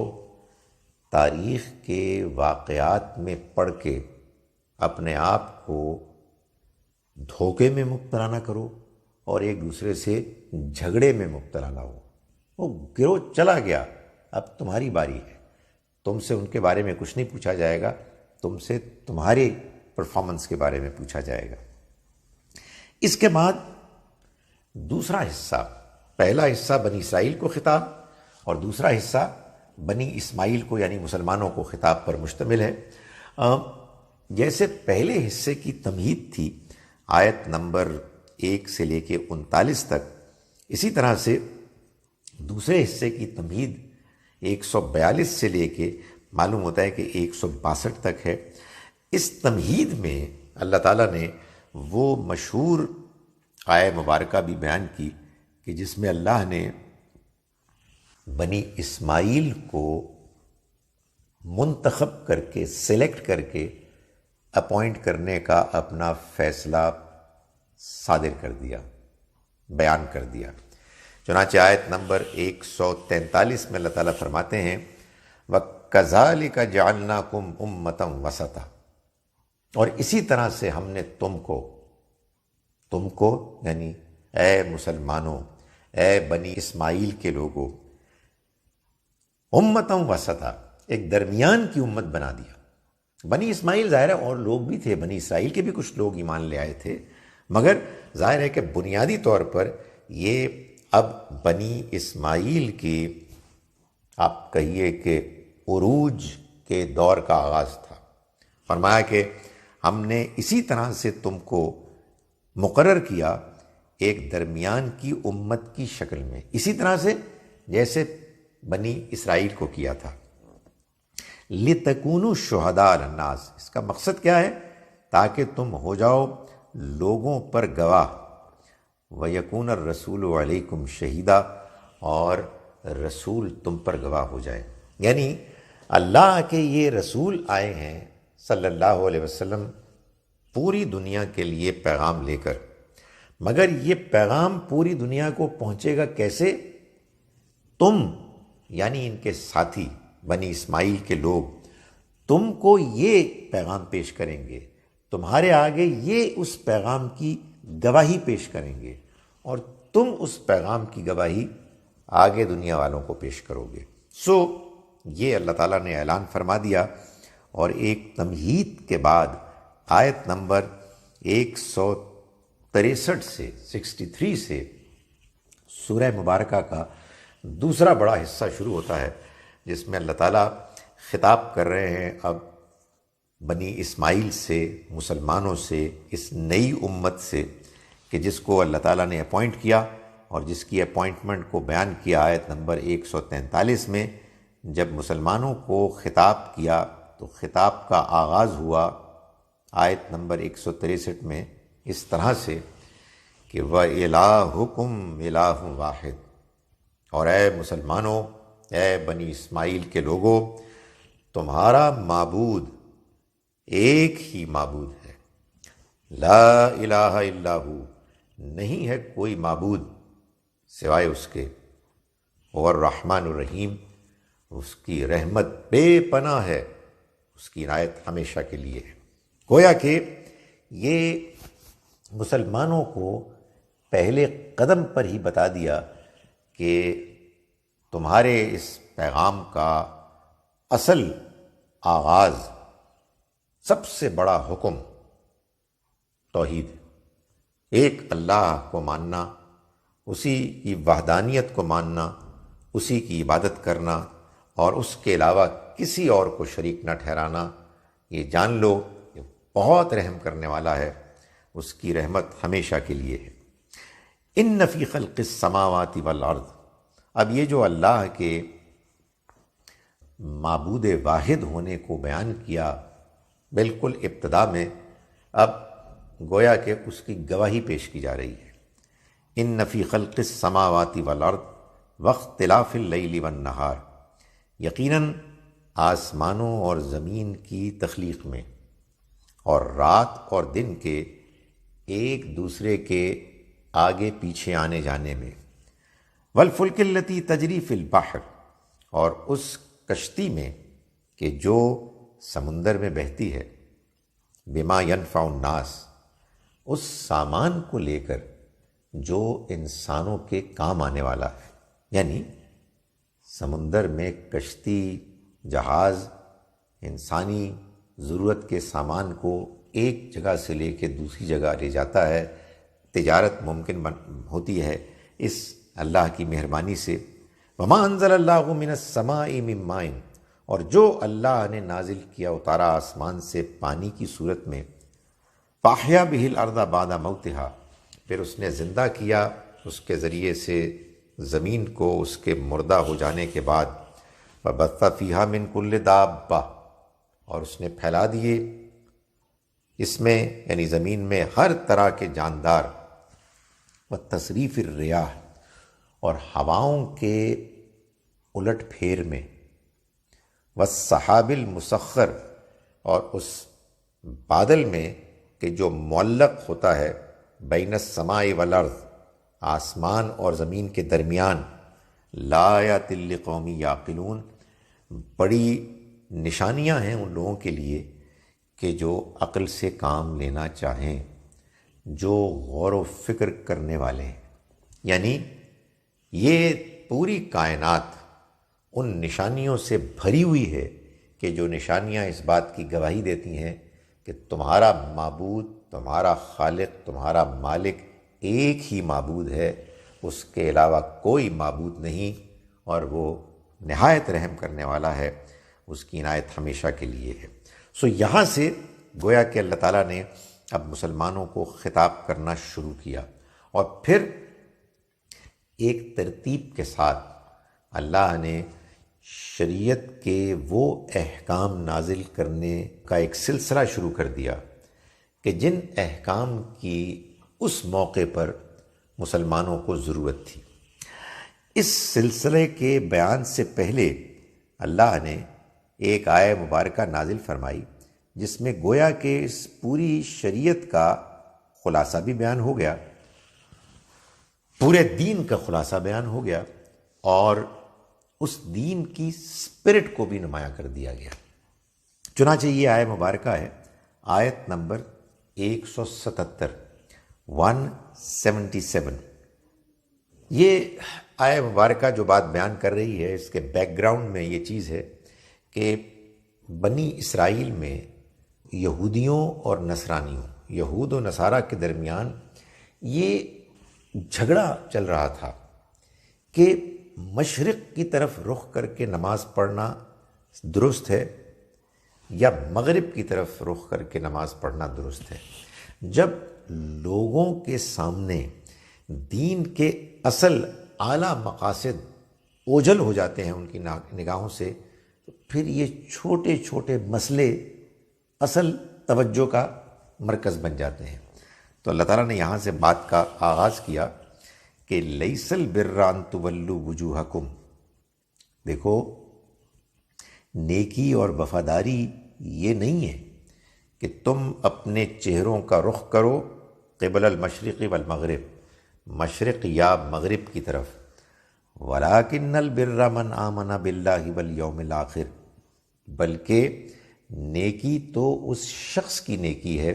تاریخ کے واقعات میں پڑھ کے اپنے آپ کو دھوکے میں مبتلا نہ کرو اور ایک دوسرے سے جھگڑے میں مبتلا نہ ہو. وہ گروہ چلا گیا، اب تمہاری باری ہے. تم سے ان کے بارے میں کچھ نہیں پوچھا جائے گا، تم سے تمہارے پرفارمنس کے بارے میں پوچھا جائے گا. اس کے بعد دوسرا حصہ، پہلا حصہ بنی اسرائیل کو خطاب اور دوسرا حصہ بنی اسماعیل کو یعنی مسلمانوں کو خطاب پر مشتمل ہے. جیسے پہلے حصے کی تمہید تھی آیت نمبر 1 سے لے کے 39 تک، اسی طرح سے دوسرے حصے کی تمہید 142 سے لے کے معلوم ہوتا ہے کہ 162 تک ہے. اس تمہید میں اللہ تعالیٰ نے وہ مشہور آیہ مبارکہ بھی بیان کی کہ جس میں اللہ نے بنی اسماعیل کو منتخب کر کے، سلیکٹ کر کے اپوائنٹ کرنے کا اپنا فیصلہ صادر کر دیا، بیان کر دیا. چنانچہ آیت نمبر 143 میں اللہ تعالیٰ فرماتے ہیں وَكَذَلِكَ جَعَلْنَاكُمْ أُمَّةً وَسَطًا، اور اسی طرح سے ہم نے تم کو یعنی اے مسلمانوں، اے بنی اسماعیل کے لوگوں، امتاً وسطا، ایک درمیان کی امت بنا دیا. بنی اسماعیل ظاہر ہے اور لوگ بھی تھے، بنی اسرائیل کے بھی کچھ لوگ ایمان لے آئے تھے، مگر ظاہر ہے کہ بنیادی طور پر یہ اب بنی اسماعیل کی آپ کہیے کہ عروج کے دور کا آغاز تھا. فرمایا کہ ہم نے اسی طرح سے تم کو مقرر کیا ایک درمیان کی امت کی شکل میں، اسی طرح سے جیسے بنی اسرائیل کو کیا تھا. لِتَكُونُوا شُهَدَاءَ عَلَى النَّاسِ، اس کا مقصد کیا ہے؟ تاکہ تم ہو جاؤ لوگوں پر گواہ. وَيَكُونَ الرَّسُولُ عَلَيْكُمْ شَهِيدًا، اور رسول تم پر گواہ ہو جائے. یعنی اللہ کے یہ رسول آئے ہیں صلی اللہ علیہ وسلم پوری دنیا کے لیے پیغام لے کر، مگر یہ پیغام پوری دنیا کو پہنچے گا کیسے؟ تم یعنی ان کے ساتھی بنی اسماعیل کے لوگ تم کو یہ پیغام پیش کریں گے، تمہارے آگے یہ اس پیغام کی گواہی پیش کریں گے، اور تم اس پیغام کی گواہی آگے دنیا والوں کو پیش کرو گے. یہ اللہ تعالیٰ نے اعلان فرما دیا. اور ایک تمہید کے بعد آیت نمبر 163 سے 63 سے سورہ مبارکہ کا دوسرا بڑا حصہ شروع ہوتا ہے، جس میں اللہ تعالیٰ خطاب کر رہے ہیں اب بنی اسماعیل سے، مسلمانوں سے، اس نئی امت سے کہ جس کو اللہ تعالیٰ نے اپوائنٹ کیا، اور جس کی اپوائنٹمنٹ کو بیان کیا آیت نمبر 143 میں. جب مسلمانوں کو خطاب کیا تو خطاب کا آغاز ہوا آیت نمبر 163 میں اس طرح سے کہ وَإِلَٰهُكُمْ إِلَٰهٌ وَاحِدٌ، اور اے مسلمانوں، اے بنی اسماعیل کے لوگوں، تمہارا معبود ایک ہی معبود ہے. لا الہ الا ہو، نہیں ہے کوئی معبود سوائے اس کے. اور الرحمن الرحیم، اس کی رحمت بے پناہ ہے، اس کی عنایت ہمیشہ کے لیے ہے. گویا کہ یہ مسلمانوں کو پہلے قدم پر ہی بتا دیا کہ تمہارے اس پیغام کا اصل آغاز، سب سے بڑا حکم توحید، ایک اللہ کو ماننا، اسی کی وحدانیت کو ماننا، اسی کی عبادت کرنا، اور اس کے علاوہ کسی اور کو شریک نہ ٹھہرانا. یہ جان لو کہ بہت رحم کرنے والا ہے، اس کی رحمت ہمیشہ کے لیے ہے۔ ان فی خلق السماوات والارض، اب یہ جو اللہ کے معبود واحد ہونے کو بیان کیا بالکل ابتدا میں، اب گویا کہ اس کی گواہی پیش کی جا رہی ہے۔ ان فی خلق السماوات والارض واختلاف اللیل والنہار، یقیناً آسمانوں اور زمین کی تخلیق میں اور رات اور دن کے ایک دوسرے کے آگے پیچھے آنے جانے میں، والفلک التی تجری فی البحر، اور اس کشتی میں کہ جو سمندر میں بہتی ہے، بما ینفع الناس، اس سامان کو لے کر جو انسانوں کے کام آنے والا ہے۔ یعنی سمندر میں کشتی، جہاز انسانی ضرورت کے سامان کو ایک جگہ سے لے کے دوسری جگہ لے جاتا ہے، تجارت ممکن ہوتی ہے اس اللہ کی مہربانی سے۔ وما انزل اللہ من السماء من ماء، اور جو اللہ نے نازل کیا اتارا آسمان سے پانی کی صورت میں، فاحیا بہ الارض بعد موتہا، پھر اس نے زندہ کیا اس کے ذریعے سے زمین کو اس کے مردہ ہو جانے کے بعد، وبث فیہا من کل دابہ، اور اس نے پھیلا دیے اس میں یعنی زمین میں ہر طرح کے جاندار، وتصریف الریاح، اور ہواؤں کے الٹ پھیر میں، والسحاب المسخر، اور اس بادل میں کہ جو معلق ہوتا ہے بین السماء والارض، آسمان اور زمین کے درمیان، لآیات لقوم یعقلون، بڑی نشانیاں ہیں ان لوگوں کے لیے کہ جو عقل سے کام لینا چاہیں، جو غور و فکر کرنے والے ہیں۔ یعنی یہ پوری کائنات ان نشانیوں سے بھری ہوئی ہے کہ جو نشانیاں اس بات کی گواہی دیتی ہیں کہ تمہارا معبود، تمہارا خالق، تمہارا مالک ایک ہی معبود ہے، اس کے علاوہ کوئی معبود نہیں، اور وہ نہایت رحم کرنے والا ہے، اس کی عنایت ہمیشہ کے لیے ہے۔ سو یہاں سے گویا کہ اللہ تعالیٰ نے اب مسلمانوں کو خطاب کرنا شروع کیا، اور پھر ایک ترتیب کے ساتھ اللہ نے شریعت کے وہ احکام نازل کرنے کا ایک سلسلہ شروع کر دیا کہ جن احکام کی اس موقع پر مسلمانوں کو ضرورت تھی۔ اس سلسلے کے بیان سے پہلے اللہ نے ایک آیہ مبارکہ نازل فرمائی جس میں گویا کہ اس پوری شریعت کا خلاصہ بھی بیان ہو گیا، پورے دین کا خلاصہ بیان ہو گیا، اور اس دین کی اسپرٹ کو بھی نمایاں کر دیا گیا۔ چنانچہ یہ آیہ مبارکہ ہے آیت نمبر 177، 177۔ یہ آیہ مبارکہ جو بات بیان کر رہی ہے، اس کے بیک گراؤنڈ میں یہ چیز ہے کہ بنی اسرائیل میں یہودیوں اور نصرانیوں، یہود و نصارہ کے درمیان یہ جھگڑا چل رہا تھا کہ مشرق کی طرف رخ کر کے نماز پڑھنا درست ہے یا مغرب کی طرف رخ کر کے نماز پڑھنا درست ہے۔ جب لوگوں کے سامنے دین کے اصل اعلیٰ مقاصد اوجھل ہو جاتے ہیں ان کی نگاہوں سے، تو پھر یہ چھوٹے چھوٹے مسئلے اصل توجہ کا مرکز بن جاتے ہیں۔ تو اللہ تعالیٰ نے یہاں سے بات کا آغاز کیا کہ لیس البر ان تولوا وجوہکم، دیکھو نیکی اور وفاداری یہ نہیں ہے کہ تم اپنے چہروں کا رخ کرو قبل المشرق والمغرب، مشرق یا مغرب کی طرف، ولکن البر من آمن باللہ والیوم الآخر، بلکہ نیکی تو اس شخص کی نیکی ہے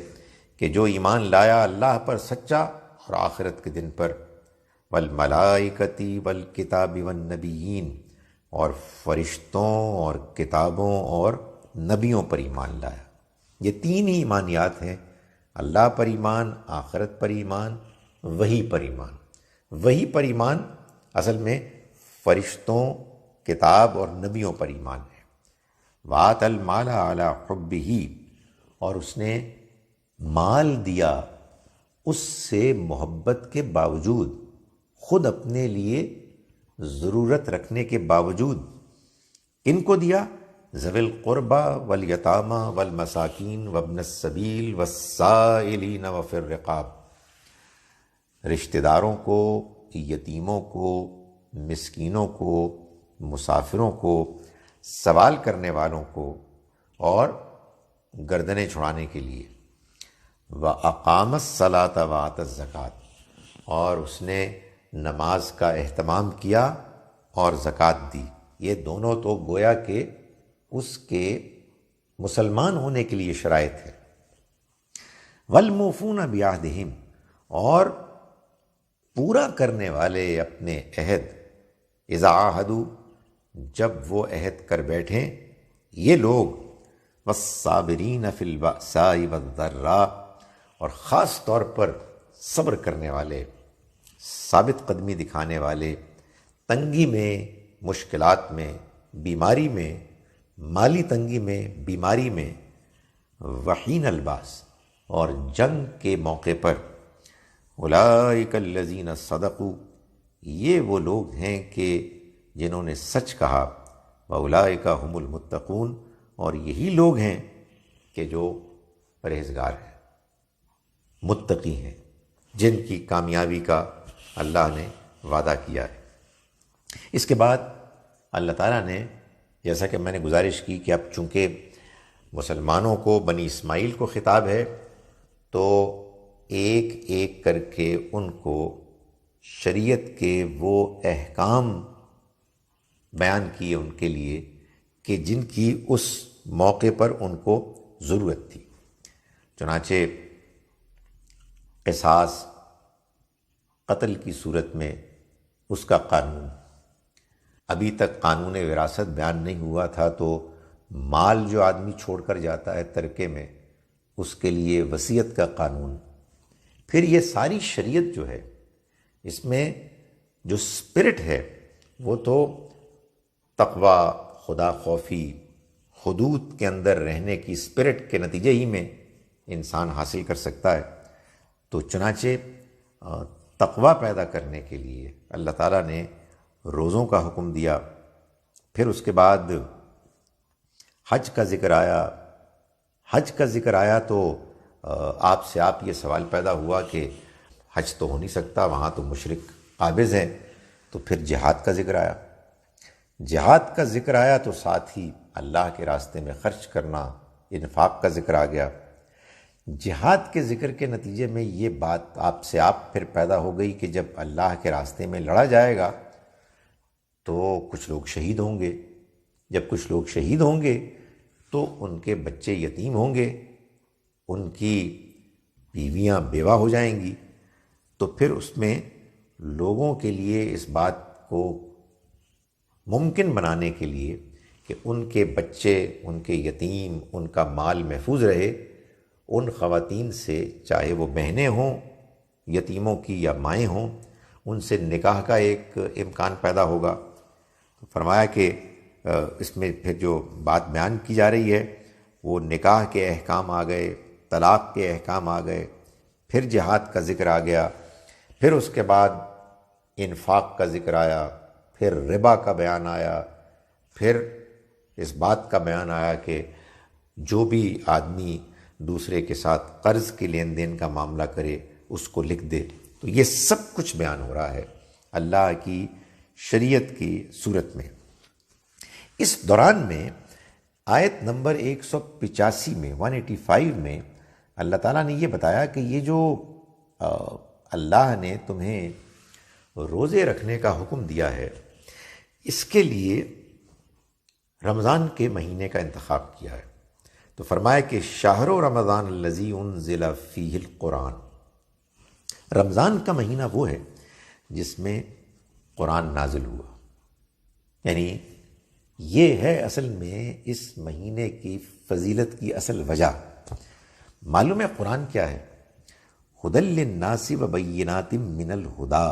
کہ جو ایمان لایا اللہ پر سچا اور آخرت کے دن پر، والملائکۃ والکتاب والنبیین، اور فرشتوں اور کتابوں اور نبیوں پر ایمان لایا۔ یہ تین ہی ایمانیات ہیں، اللہ پر ایمان، آخرت پر ایمان، وحی پر ایمان۔ وحی پر ایمان اصل میں فرشتوں، کتاب اور نبیوں پر ایمان ہے۔ وآت المال علی حبہ، اور اس نے مال دیا اس سے محبت کے باوجود، خود اپنے لیے ضرورت رکھنے کے باوجود ان کو دیا، ذوی القربى والیتامى والمساکین وابن السبیل والسائلین وفی الرقاب، رشتہ داروں کو، یتیموں کو، مسکینوں کو، مسافروں کو، سوال کرنے والوں کو، اور گردنیں چھڑانے کے لیے۔ وَأَقَامَ الصَّلَاةَ وَآتَى الزَّكَاةَ، اور اس نے نماز کا اہتمام کیا اور زکوٰۃ دی۔ یہ دونوں تو گویا کہ اس کے مسلمان ہونے کے لیے شرائط ہے۔ وَالْمُوفُونَ بِعَهْدِهِمْ، اور پورا کرنے والے اپنے عہد، اذا عاہدوا، جب وہ عہد کر بیٹھیں یہ لوگ، والصابرین فی البأساء والضراء، اور خاص طور پر صبر کرنے والے، ثابت قدمی دکھانے والے، تنگی میں، مشکلات میں، بیماری میں، مالی تنگی میں، بیماری میں، وحین الباس، اور جنگ کے موقع پر، اولئک الذین صدقوا، یہ وہ لوگ ہیں کہ جنہوں نے سچ کہا، واولئک ھم المتقون، اور یہی لوگ ہیں کہ جو پرہیزگار ہیں، متقی ہیں، جن کی کامیابی کا اللہ نے وعدہ کیا ہے۔ اس کے بعد اللہ تعالیٰ نے، جیسا کہ میں نے گزارش کی کہ اب چونکہ مسلمانوں کو، بنی اسماعیل کو خطاب ہے، تو ایک ایک کر کے ان کو شریعت کے وہ احکام بیان کیے ان کے لیے کہ جن کی اس موقع پر ان کو ضرورت تھی۔ چنانچہ قصاص، قتل کی صورت میں اس کا قانون، ابھی تک قانون وراثت بیان نہیں ہوا تھا، تو مال جو آدمی چھوڑ کر جاتا ہے ترکے میں، اس کے لیے وصیت کا قانون۔ پھر یہ ساری شریعت جو ہے، اس میں جو سپرٹ ہے وہ تو تقوی، خدا خوفی، حدود کے اندر رہنے کی سپرٹ کے نتیجے ہی میں انسان حاصل کر سکتا ہے۔ تو چنانچہ تقوی پیدا کرنے کے لیے اللہ تعالیٰ نے روزوں کا حکم دیا۔ پھر اس کے بعد حج کا ذکر آیا۔ حج کا ذکر آیا تو آپ سے یہ سوال پیدا ہوا کہ حج تو ہو نہیں سکتا، وہاں تو مشرک قابض ہیں، تو پھر جہاد کا ذکر آیا۔ جہاد کا ذکر آیا تو ساتھ ہی اللہ کے راستے میں خرچ کرنا، انفاق کا ذکر آ گیا۔ جہاد کے ذکر کے نتیجے میں یہ بات آپ سے پھر پیدا ہو گئی کہ جب اللہ کے راستے میں لڑا جائے گا تو کچھ لوگ شہید ہوں گے۔ جب کچھ لوگ شہید ہوں گے تو ان کے بچے یتیم ہوں گے، ان کی بیویاں بیوہ ہو جائیں گی۔ تو پھر اس میں لوگوں کے لیے اس بات کو ممکن بنانے کے لیے کہ ان کے بچے، ان کے یتیم، ان کا مال محفوظ رہے، ان خواتین سے، چاہے وہ بہنیں ہوں یتیموں کی یا مائیں ہوں، ان سے نکاح کا ایک امکان پیدا ہوگا۔ تو فرمایا کہ اس میں پھر جو بات بیان کی جا رہی ہے وہ نکاح کے احکام آ گئے، طلاق کے احکام آ گئے، پھر جہاد کا ذکر آ گیا، پھر اس کے بعد انفاق کا ذکر آیا، پھر ربا کا بیان آیا، پھر اس بات کا بیان آیا کہ جو بھی آدمی دوسرے کے ساتھ قرض کے لین دین کا معاملہ کرے اس کو لکھ دے۔ تو یہ سب کچھ بیان ہو رہا ہے اللہ کی شریعت کی صورت میں۔ اس دوران میں آیت نمبر 185 میں 185 میں اللہ تعالیٰ نے یہ بتایا کہ یہ جو اللہ نے تمہیں روزے رکھنے کا حکم دیا ہے، اس کے لیے رمضان کے مہینے کا انتخاب کیا ہے۔ تو فرمایا کہ شہر رمضان الذی انزل فیہ القرآن، رمضان کا مہینہ وہ ہے جس میں قرآن نازل ہوا۔ یعنی یہ ہے اصل میں اس مہینے کی فضیلت کی اصل وجہ۔ معلوم ہے قرآن کیا ہے؟ ھدی للناس وبینات من الہدی،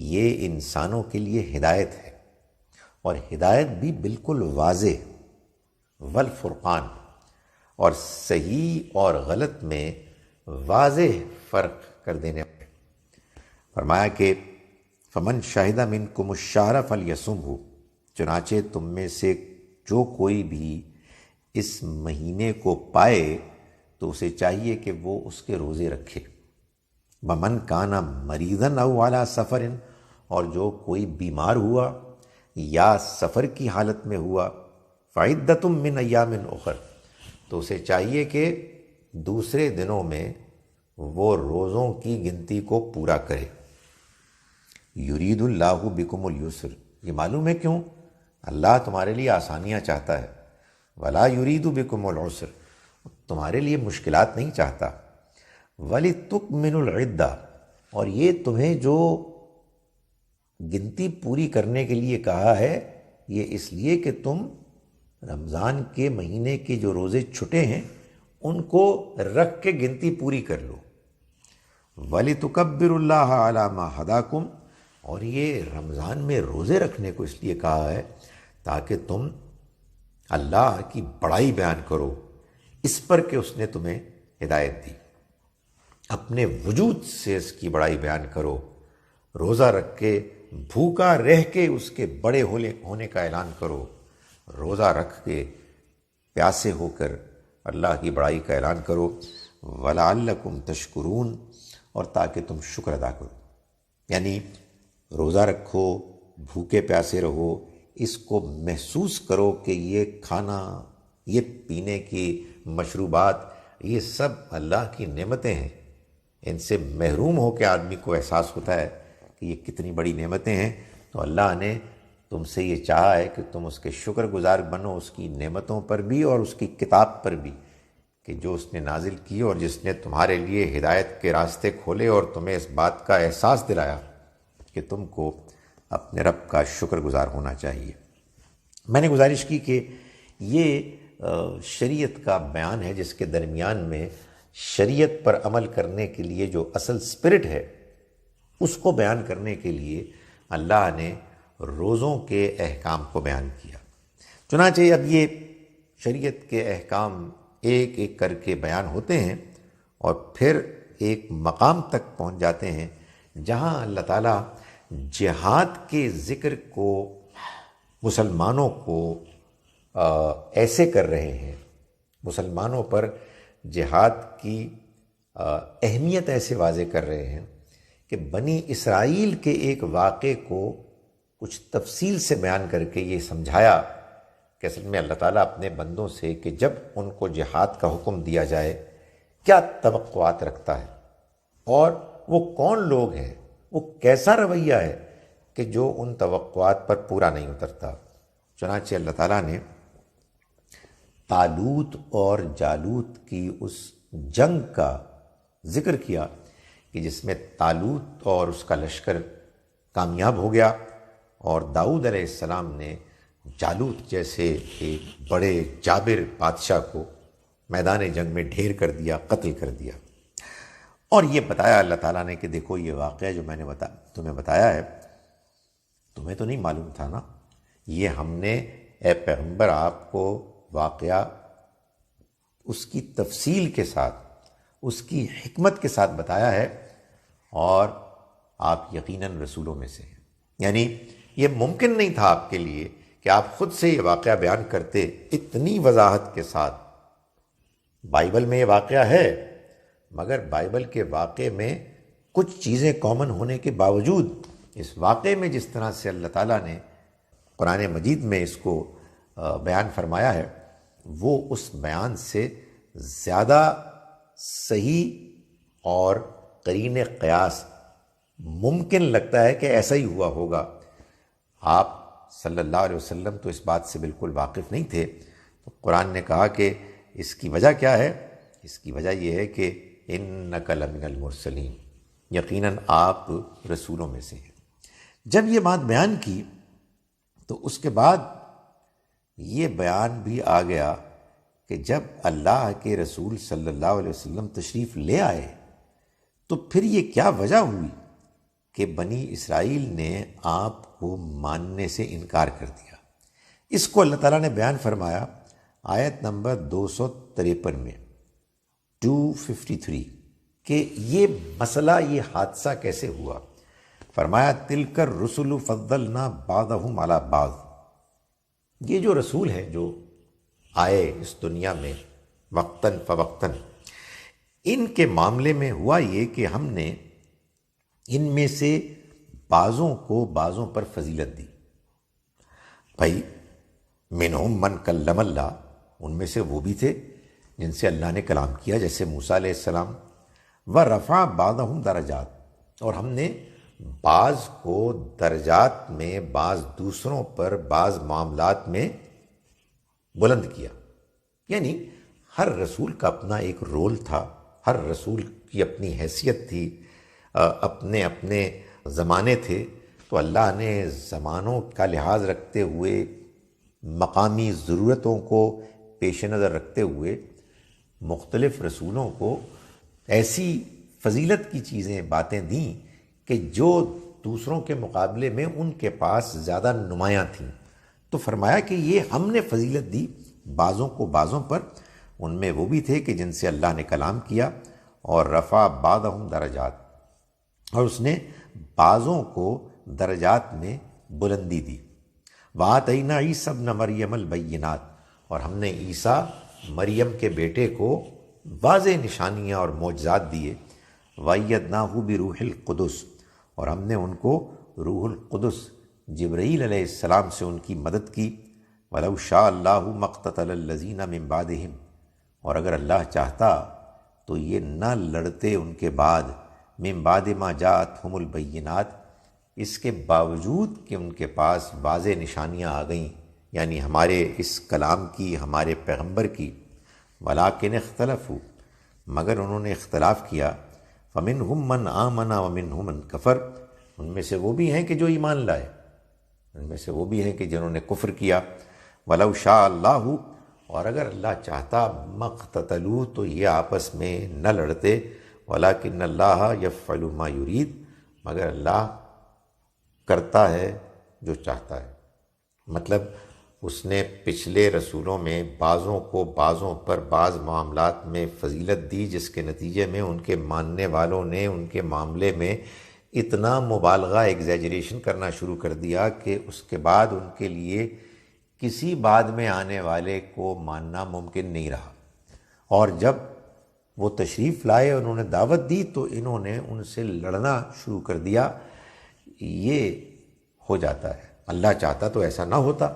یہ انسانوں کے لیے ہدایت ہے، اور ہدایت بھی بالکل واضح، والفرقان، اور صحیح اور غلط میں واضح فرق کر دینے میں فرمایا کہ فمن شاہدہ منکم الشہر فلیصمہ، چنانچہ تم میں سے جو کوئی بھی اس مہینے کو پائے تو اسے چاہیے کہ وہ اس کے روزے رکھے۔ ومن کان مریضا او علی سفر، اور جو کوئی بیمار ہوا یا سفر کی حالت میں ہوا، فعدۃ من ایام اخر، تو اسے چاہیے کہ دوسرے دنوں میں وہ روزوں کی گنتی کو پورا کرے۔ یرید اللہ بکم الیسر، یہ معلوم ہے کیوں؟ اللہ تمہارے لیے آسانیاں چاہتا ہے۔ ولا یرید بکم العسر، تمہارے لیے مشکلات نہیں چاہتا۔ وَلِتُكْمِلُوا الْعِدَّةَ، اور یہ تمہیں جو گنتی پوری کرنے کے لیے کہا ہے یہ اس لیے کہ تم رمضان کے مہینے کے جو روزے چھٹے ہیں ان کو رکھ کے گنتی پوری کر لو۔ وَلِتُكَبِّرُوا اللَّهَ عَلَى مَا هَدَاكُمْ، اور یہ رمضان میں روزے رکھنے کو اس لیے کہا ہے تاکہ تم اللہ کی بڑائی بیان کرو اس پر کہ اس نے تمہیں ہدایت دی، اپنے وجود سے اس کی بڑائی بیان کرو، روزہ رکھ کے بھوکا رہ کے اس کے بڑے ہونے کا اعلان کرو، روزہ رکھ کے پیاسے ہو کر اللہ کی بڑائی کا اعلان کرو۔ وَلَعَلَّكُمْ تَشْكُرُونَ، اور تاکہ تم شکر ادا کرو، یعنی روزہ رکھو، بھوکے پیاسے رہو، اس کو محسوس کرو کہ یہ کھانا، یہ پینے کی مشروبات، یہ سب اللہ کی نعمتیں ہیں، ان سے محروم ہو کے آدمی کو احساس ہوتا ہے کہ یہ کتنی بڑی نعمتیں ہیں۔ تو اللہ نے تم سے یہ چاہا ہے کہ تم اس کے شکر گزار بنو، اس کی نعمتوں پر بھی اور اس کی کتاب پر بھی، کہ جو اس نے نازل کی اور جس نے تمہارے لیے ہدایت کے راستے کھولے اور تمہیں اس بات کا احساس دلایا کہ تم کو اپنے رب کا شکر گزار ہونا چاہیے۔ میں نے گزارش کی کہ یہ شریعت کا بیان ہے جس کے درمیان میں شریعت پر عمل کرنے کے لیے جو اصل اسپرٹ ہے اس کو بیان کرنے کے لیے اللہ نے روزوں کے احکام کو بیان کیا۔ چنانچہ اب یہ شریعت کے احکام ایک ایک کر کے بیان ہوتے ہیں اور پھر ایک مقام تک پہنچ جاتے ہیں جہاں اللہ تعالیٰ جہاد کے ذکر کو مسلمانوں کو ایسے کر رہے ہیں، مسلمانوں پر جہاد کی اہمیت ایسے واضح کر رہے ہیں کہ بنی اسرائیل کے ایک واقعے کو کچھ تفصیل سے بیان کر کے یہ سمجھایا کہ اصل میں اللہ تعالیٰ اپنے بندوں سے کہ جب ان کو جہاد کا حکم دیا جائے کیا توقعات رکھتا ہے، اور وہ کون لوگ ہیں، وہ کیسا رویہ ہے کہ جو ان توقعات پر پورا نہیں اترتا۔ چنانچہ اللہ تعالیٰ نے طالوت اور جالوت کی اس جنگ کا ذکر کیا کہ جس میں طالوت اور اس کا لشکر کامیاب ہو گیا اور داؤد علیہ السلام نے جالوت جیسے ایک بڑے جابر بادشاہ کو میدان جنگ میں ڈھیر کر دیا، قتل کر دیا۔ اور یہ بتایا اللہ تعالیٰ نے کہ دیکھو یہ واقعہ جو میں نے تمہیں بتایا ہے، تمہیں تو نہیں معلوم تھا نا، یہ ہم نے اے پیغمبر آپ کو واقعہ اس کی تفصیل کے ساتھ، اس کی حکمت کے ساتھ بتایا ہے، اور آپ یقیناً رسولوں میں سے ہیں۔ یعنی یہ ممکن نہیں تھا آپ کے لیے کہ آپ خود سے یہ واقعہ بیان کرتے اتنی وضاحت کے ساتھ۔ بائبل میں یہ واقعہ ہے، مگر بائبل کے واقعے میں کچھ چیزیں کامن ہونے کے باوجود اس واقعے میں جس طرح سے اللہ تعالیٰ نے قرآن مجید میں اس کو بیان فرمایا ہے وہ اس بیان سے زیادہ صحیح اور قرین قیاس ممکن لگتا ہے کہ ایسا ہی ہوا ہوگا۔ آپ صلی اللہ علیہ وسلم تو اس بات سے بالکل واقف نہیں تھے، تو قرآن نے کہا کہ اس کی وجہ کیا ہے؟ اس کی وجہ یہ ہے کہ اِنَّكَ لَمِنَ الْمُرْسَلِينَ، یقیناً آپ رسولوں میں سے ہیں۔ جب یہ بات بیان کی تو اس کے بعد یہ بیان بھی آ گیا کہ جب اللہ کے رسول صلی اللہ علیہ وسلم تشریف لے آئے تو پھر یہ کیا وجہ ہوئی کہ بنی اسرائیل نے آپ کو ماننے سے انکار کر دیا۔ اس کو اللہ تعالیٰ نے بیان فرمایا آیت نمبر 253 میں، 253، کہ یہ مسئلہ، یہ حادثہ کیسے ہوا۔ فرمایا تلک الرسل فضلنا بعضهم علی بعض، یہ جو رسول ہیں جو آئے اس دنیا میں وقتاً فوقتاً، ان کے معاملے میں ہوا یہ کہ ہم نے ان میں سے بعضوں کو بعضوں پر فضیلت دی۔ بھائی منہم من کلم اللہ، ان میں سے وہ بھی تھے جن سے اللہ نے کلام کیا، جیسے موسیٰ علیہ السلام، ورفع بعضهم درجات، اور ہم نے بعض کو درجات میں، بعض دوسروں پر بعض معاملات میں بلند کیا۔ یعنی ہر رسول کا اپنا ایک رول تھا، ہر رسول کی اپنی حیثیت تھی، اپنے اپنے زمانے تھے، تو اللہ نے زمانوں کا لحاظ رکھتے ہوئے، مقامی ضرورتوں کو پیش نظر رکھتے ہوئے مختلف رسولوں کو ایسی فضیلت کی چیزیں، باتیں دیں کہ جو دوسروں کے مقابلے میں ان کے پاس زیادہ نمایاں تھیں۔ تو فرمایا کہ یہ ہم نے فضیلت دی بعضوں کو بعضوں پر، ان میں وہ بھی تھے کہ جن سے اللہ نے کلام کیا، اور رفع بعضهم درجات، اور اس نے بعضوں کو درجات میں بلندی دی۔ وآتینا عیسی ابن مریم البینات، اور ہم نے عیسیٰ مریم کے بیٹے کو واضح نشانیاں اور معجزات دیے۔ وَأَيَّدْنَاهُ بِرُوحِ الْقُدُسِ، اور ہم نے ان کو روح القدس جبرائیل علیہ السلام سے ان کی مدد کی۔ وَلَوْ شَاءَ اللَّهُ مَا اقْتَتَلَ الَّذِينَ مِن بَعْدِهِمْ، اور اگر اللہ چاہتا تو یہ نہ لڑتے ان کے بعد، من بعد ما جاءتهم البینات، اس کے باوجود کہ ان کے پاس واضح نشانیاں آ گئیں، یعنی ہمارے اس کلام کی، ہمارے پیغمبر کی۔ وَلَٰكِنِ اخْتَلَفُوا، مگر انہوں نے اختلاف کیا۔ فَمِنْهُم مَّنْ آمَنَ وَمِنْهُم مَّن كَفَرَ، ان میں سے وہ بھی ہیں کہ جو ایمان لائے، ان میں سے وہ بھی ہیں کہ جنہوں نے کفر کیا۔ وَلَوْ شَاءَ اللَّهُ، اور اگر اللہ چاہتا، مَا اقْتَتَلُوا، تو یہ آپس میں نہ لڑتے۔ وَلَٰكِنَّ اللَّهَ يَفْعَلُ مَا يُرِيدُ، مگر اللہ کرتا ہے جو چاہتا ہے۔ مطلب اس نے پچھلے رسولوں میں بعضوں کو بعضوں پر بعض معاملات میں فضیلت دی، جس کے نتیجے میں ان کے ماننے والوں نے ان کے معاملے میں اتنا مبالغہ، ایگزیجریشن کرنا شروع کر دیا کہ اس کے بعد ان کے لیے کسی بعد میں آنے والے کو ماننا ممکن نہیں رہا۔ اور جب وہ تشریف لائے، انہوں نے دعوت دی، تو انہوں نے ان سے لڑنا شروع کر دیا۔ یہ ہو جاتا ہے، اللہ چاہتا تو ایسا نہ ہوتا،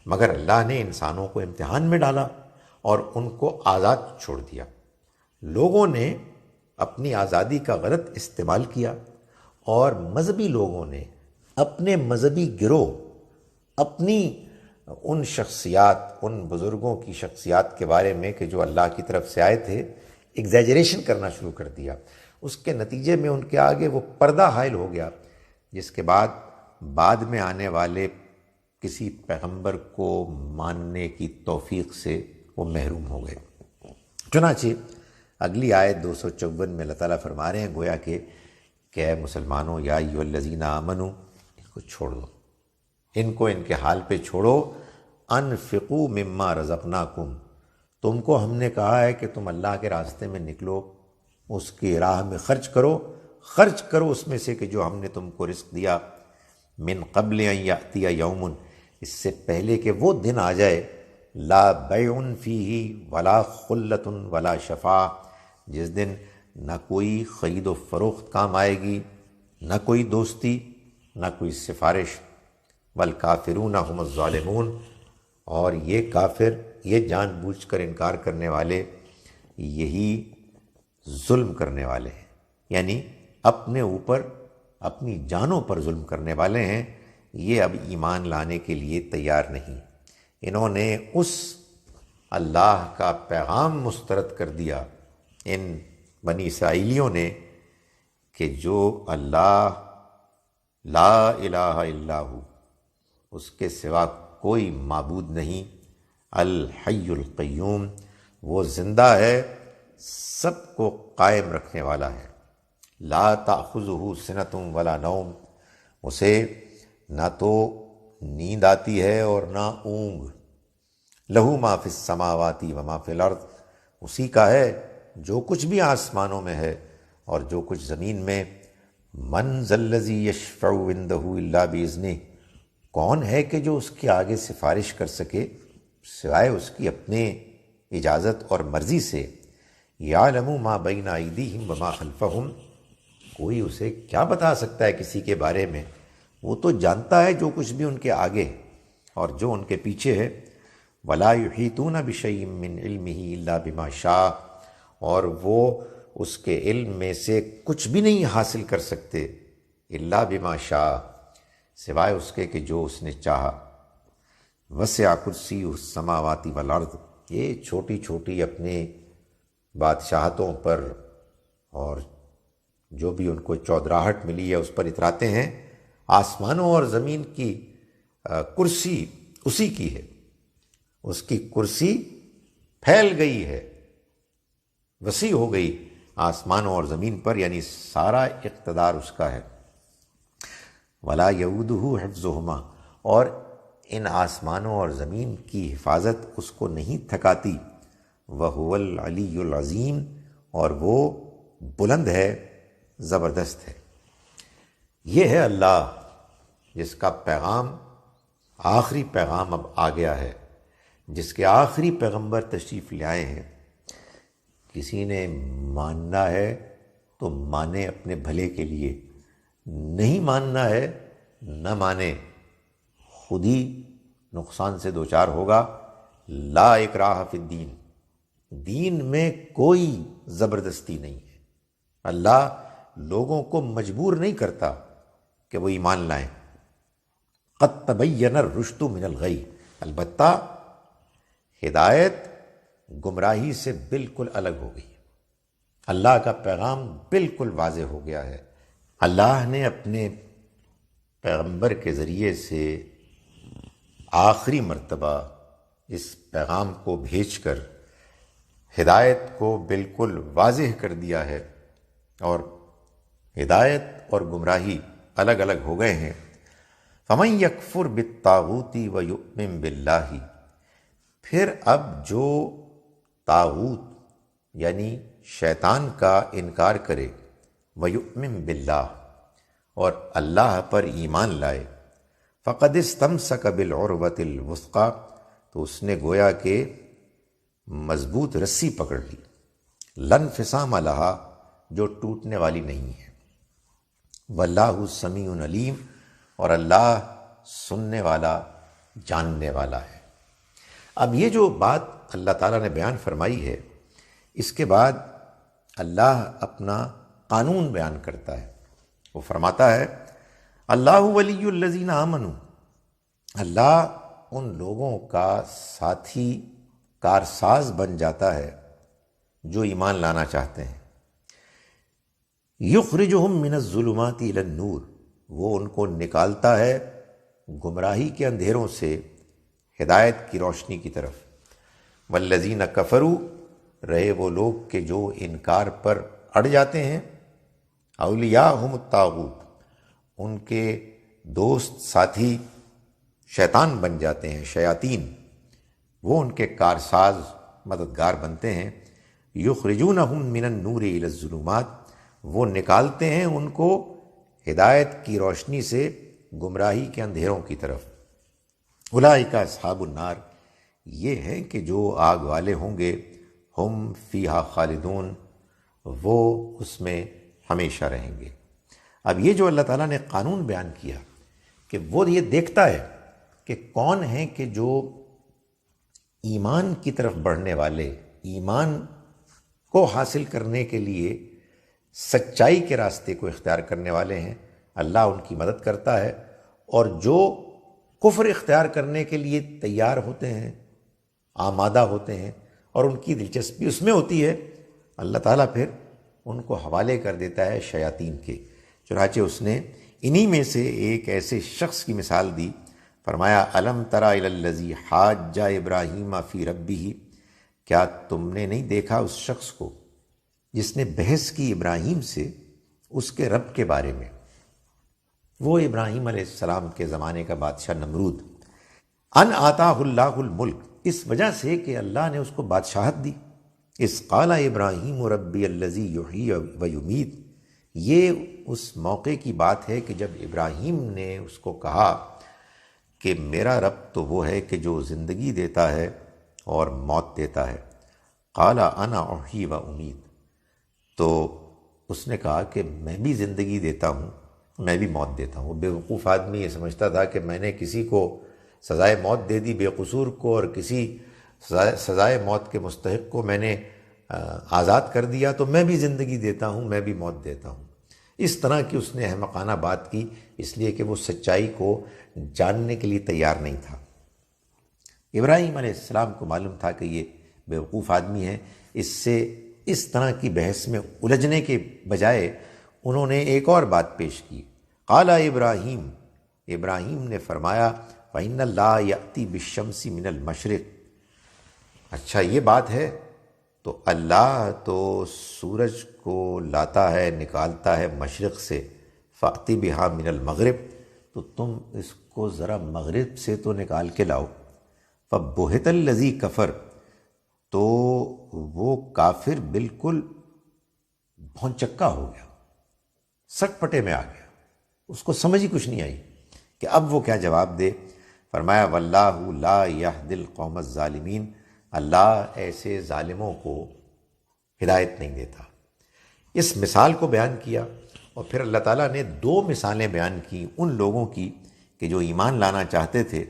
مگر اللہ نے انسانوں کو امتحان میں ڈالا اور ان کو آزاد چھوڑ دیا۔ لوگوں نے اپنی آزادی کا غلط استعمال کیا، اور مذہبی لوگوں نے اپنے مذہبی گروہ، اپنی ان شخصیات، ان بزرگوں کی شخصیات کے بارے میں کہ جو اللہ کی طرف سے آئے تھے، ایگزیجریشن کرنا شروع کر دیا۔ اس کے نتیجے میں ان کے آگے وہ پردہ حائل ہو گیا، جس کے بعد میں آنے والے کسی پیغمبر کو ماننے کی توفیق سے وہ محروم ہو گئے۔ چنانچہ اگلی آیت 254 میں اللہ تعالیٰ فرما رہے ہیں گویا کہ اے مسلمانوں، یا ایھا الذین آمنوا، ان کو چھوڑ دو، ان کو ان کے حال پہ چھوڑو۔ انفقوا مما رزقناکم، تم کو ہم نے کہا ہے کہ تم اللہ کے راستے میں نکلو، اس کی راہ میں خرچ کرو اس میں سے کہ جو ہم نے تم کو رزق دیا۔ من قبل ان یأتی یوم، اس سے پہلے کہ وہ دن آ جائے، لا بیع فیہ ولا خلۃ ولا شفاع، جس دن نہ کوئی خرید و فروخت کام آئے گی، نہ کوئی دوستی، نہ کوئی سفارش۔ والکافرون هم الظالمون، اور یہ کافر، یہ جان بوجھ کر انکار کرنے والے، یہی ظلم کرنے والے ہیں، یعنی اپنے اوپر، اپنی جانوں پر ظلم کرنے والے ہیں۔ یہ اب ایمان لانے کے لیے تیار نہیں، انہوں نے اس اللہ کا پیغام مسترد کر دیا، ان بنی اسرائیلیوں نے، کہ جو اللہ لا الہ الا ہو، اس کے سوا کوئی معبود نہیں، الحی القیوم، وہ زندہ ہے، سب کو قائم رکھنے والا ہے۔ لا تأخذہ سنۃ ولا نوم، اسے نہ تو نیند آتی ہے اور نہ اونگ۔ لہ ما فی السماوات و ما فی الارض، اسی کا ہے جو کچھ بھی آسمانوں میں ہے اور جو کچھ زمین میں، من ذا الذی یشفع عندہ الا باذنہ، کون ہے کہ جو اس کے آگے سفارش کر سکے سوائے اس کی اپنے اجازت اور مرضی سے، یعلم ما بین ایدیہم وما خلفہم، کوئی اسے کیا بتا سکتا ہے کسی کے بارے میں، وہ تو جانتا ہے جو کچھ بھی ان کے آگے اور جو ان کے پیچھے ہے۔ ولا یحیطون بشیء من علمہ الا بما شاء، اور وہ اس کے علم میں سے کچھ بھی نہیں حاصل کر سکتے الا بما شاء، سوائے اس کے کہ جو اس نے چاہا۔ وسع کرسیہ السماوات والارض، یہ چھوٹی چھوٹی اپنے بادشاہتوں پر اور جو بھی ان کو چودراہٹ ملی ہے اس پر اتراتے ہیں، آسمانوں اور زمین کی کرسی اسی کی ہے، اس کی کرسی پھیل گئی ہے، وسیع ہو گئی آسمانوں اور زمین پر، یعنی سارا اقتدار اس کا ہے۔ ولا یعودہ حفظہما، اور ان آسمانوں اور زمین کی حفاظت اس کو نہیں تھکاتی۔ وہو العلی العظیم، اور وہ بلند ہے، زبردست ہے۔ یہ ہے اللہ جس کا پیغام، آخری پیغام اب آ گیا ہے، جس کے آخری پیغمبر تشریف لے آئے ہیں۔ کسی نے ماننا ہے تو مانے اپنے بھلے کے لیے، نہیں ماننا ہے نہ مانے، خود ہی نقصان سے دوچار ہوگا۔ لا اکراہ فی الدین، دین میں کوئی زبردستی نہیں ہے، اللہ لوگوں کو مجبور نہیں کرتا کہ وہ ایمان لائیں۔ قد تبین الرشد من الغی، البتہ ہدایت گمراہی سے بالکل الگ ہو گئی، اللہ کا پیغام بالکل واضح ہو گیا ہے۔ اللہ نے اپنے پیغمبر کے ذریعے سے آخری مرتبہ اس پیغام کو بھیج کر ہدایت کو بالکل واضح کر دیا ہے، اور ہدایت اور گمراہی الگ الگ ہو گئے ہیں۔ فمن یکفر بالطاغوت ویؤمن باللہ، پھر اب جو طاغوت یعنی شیطان کا انکار کرے، ویؤمن باللہ، اور اللہ پر ایمان لائے، فقد استمسک بالعروۃ الوثقی، تو اس نے گویا کہ مضبوط رسی پکڑ لی، لا انفصام لہا، جو ٹوٹنے والی نہیں ہے۔ واللہ سمیع علیم، اور اللہ سننے والا، جاننے والا ہے۔ اب یہ جو بات اللہ تعالیٰ نے بیان فرمائی ہے، اس کے بعد اللہ اپنا قانون بیان کرتا ہے۔ وہ فرماتا ہے اللہ ولی الذین آمنوا، اللہ ان لوگوں کا ساتھی کارساز بن جاتا ہے جو ایمان لانا چاہتے ہیں۔ یخرجہم من الظلمات الی النور، وہ ان کو نکالتا ہے گمراہی کے اندھیروں سے ہدایت کی روشنی کی طرف۔ والذین کفروا، رہے وہ لوگ کہ جو انکار پر اڑ جاتے ہیں، اولیاءہم الطاغوت، ان کے دوست ساتھی شیطان بن جاتے ہیں، شیاطین، وہ ان کے کارساز مددگار بنتے ہیں۔ یخرجونہم من النور الی الظلمات، وہ نکالتے ہیں ان کو ہدایت کی روشنی سے گمراہی کے اندھیروں کی طرف۔ اولئک اصحاب النار، یہ ہیں کہ جو آگ والے ہوں گے، ہم فیہا خالدون، وہ اس میں ہمیشہ رہیں گے۔ اب یہ جو اللہ تعالیٰ نے قانون بیان کیا کہ وہ یہ دیکھتا ہے کہ کون ہیں کہ جو ایمان کی طرف بڑھنے والے، ایمان کو حاصل کرنے کے لیے سچائی کے راستے کو اختیار کرنے والے ہیں، اللہ ان کی مدد کرتا ہے، اور جو کفر اختیار کرنے کے لیے تیار ہوتے ہیں، آمادہ ہوتے ہیں، اور ان کی دلچسپی اس میں ہوتی ہے، اللہ تعالیٰ پھر ان کو حوالے کر دیتا ہے شیاطین کے۔ چنانچہ اس نے انہی میں سے ایک ایسے شخص کی مثال دی، فرمایا الم تری الی الذی حاج ابراہیم فی ربہ، کیا تم نے نہیں دیکھا اس شخص کو جس نے بحث کی ابراہیم سے اس کے رب کے بارے میں؟ وہ ابراہیم علیہ السلام کے زمانے کا بادشاہ نمرود، ان آتاہ اللہ الملک، اس وجہ سے کہ اللہ نے اس کو بادشاہت دی، اس قال ابراہیم ربی الذی یحیی و یمیت، یہ اس موقع کی بات ہے کہ جب ابراہیم نے اس کو کہا کہ میرا رب تو وہ ہے کہ جو زندگی دیتا ہے اور موت دیتا ہے۔ قال انا احیی و امیت، تو اس نے کہا کہ میں بھی زندگی دیتا ہوں، میں بھی موت دیتا ہوں۔ وہ بیوقوف آدمی یہ سمجھتا تھا کہ میں نے کسی کو سزائے موت دے دی بے قصور کو، اور کسی سزائے موت کے مستحق کو میں نے آزاد کر دیا، تو میں بھی زندگی دیتا ہوں، میں بھی موت دیتا ہوں۔ اس طرح کی اس نے احمقانہ بات کی، اس لیے کہ وہ سچائی کو جاننے کے لیے تیار نہیں تھا۔ ابراہیم علیہ السلام کو معلوم تھا کہ یہ بیوقوف آدمی ہے، اس سے اس طرح کی بحث میں الجھنے کے بجائے انہوں نے ایک اور بات پیش کی۔ قال ابراہیم، ابراہیم نے فرمایا فإن اللہ یأتی بالشمس من المشرق، اچھا یہ بات ہے، تو اللہ تو سورج کو لاتا ہے، نکالتا ہے مشرق سے، فأتی بہا من المغرب، تو تم اس کو ذرا مغرب سے تو نکال کے لاؤ۔ فبہت الذی کفر، تو وہ کافر بالکل بھونچکا ہو گیا، سٹ پٹے میں آ گیا، اس کو سمجھ ہی کچھ نہیں آئی کہ اب وہ کیا جواب دے۔ فرمایا واللہ لا یہدی القوم الظالمین، اللہ ایسے ظالموں کو ہدایت نہیں دیتا۔ اس مثال کو بیان کیا، اور پھر اللہ تعالیٰ نے دو مثالیں بیان کی ان لوگوں کی کہ جو ایمان لانا چاہتے تھے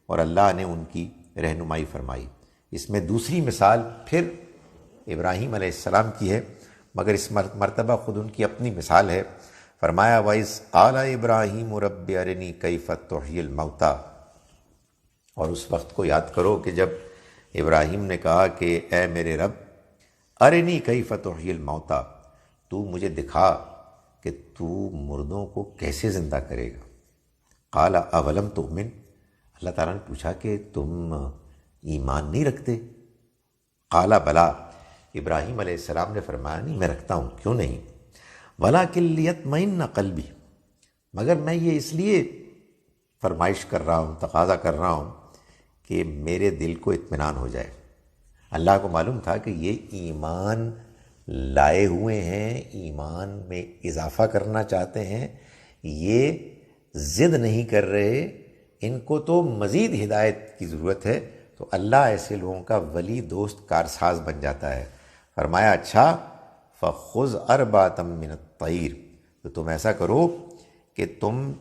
اور اللہ نے ان کی رہنمائی فرمائی۔ اس میں دوسری مثال پھر ابراہیم علیہ السلام کی ہے، مگر اس مرتبہ خود ان کی اپنی مثال ہے۔ فرمایا وَإِذْ قَالَ إِبْرَاهِيمُ رَبِّ أَرِنِي كَيْفَ تُحْيِي الْمَوْتَى، اور اس وقت کو یاد کرو کہ جب ابراہیم نے کہا کہ اے میرے رب ارنی کیف تحیی الموتیٰ، تو مجھے دکھا کہ تو مردوں کو کیسے زندہ کرے گا۔ قال اولم تؤمن، اللہ تعالیٰ نے پوچھا کہ تم ایمان نہیں رکھتے؟ قال بلا، ابراہیم علیہ السلام نے فرمایا نہیں میں رکھتا ہوں، کیوں نہیں، ولکن لیطمئن قلبی، مگر میں یہ اس لیے فرمائش کر رہا ہوں، تقاضا کر رہا ہوں کہ میرے دل کو اطمینان ہو جائے۔ اللہ کو معلوم تھا کہ یہ ایمان لائے ہوئے ہیں، ایمان میں اضافہ کرنا چاہتے ہیں، یہ ضد نہیں کر رہے، ان کو تو مزید ہدایت کی ضرورت ہے، تو اللہ ایسے لوگوں کا ولی، دوست، کارساز بن جاتا ہے۔ فرمایا اچھا فخذ اربعۃ من الطیر، تو تم ایسا کرو کہ تم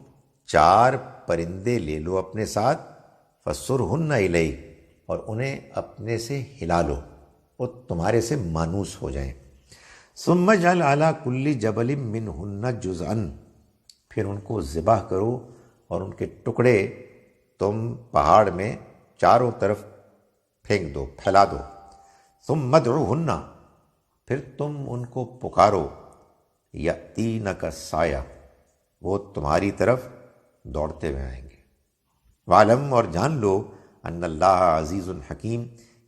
4 پرندے لے لو اپنے ساتھ، فَسُرْهُنَّ إِلَيْكَ، اور انہیں اپنے سے ہلا لو، وہ تمہارے سے مانوس ہو جائیں۔ ثُمَّ اجْعَلْ عَلَىٰ كُلِّ جَبَلٍ مِّنْهُنَّ جُزْءًا، پھر ان کو ذبح کرو اور ان کے ٹکڑے تم پہاڑ میں چاروں طرف پھینک دو، پھیلا دو۔ ثُمَّ ادْعُوهُنَّ، پھر تم ان کو پکارو، یأتینک سایہ، وہ تمہاری طرف دوڑتے ہوئے آئیں گے۔ وعلم، اور جان لو، ان اللہ عزیز حکیم،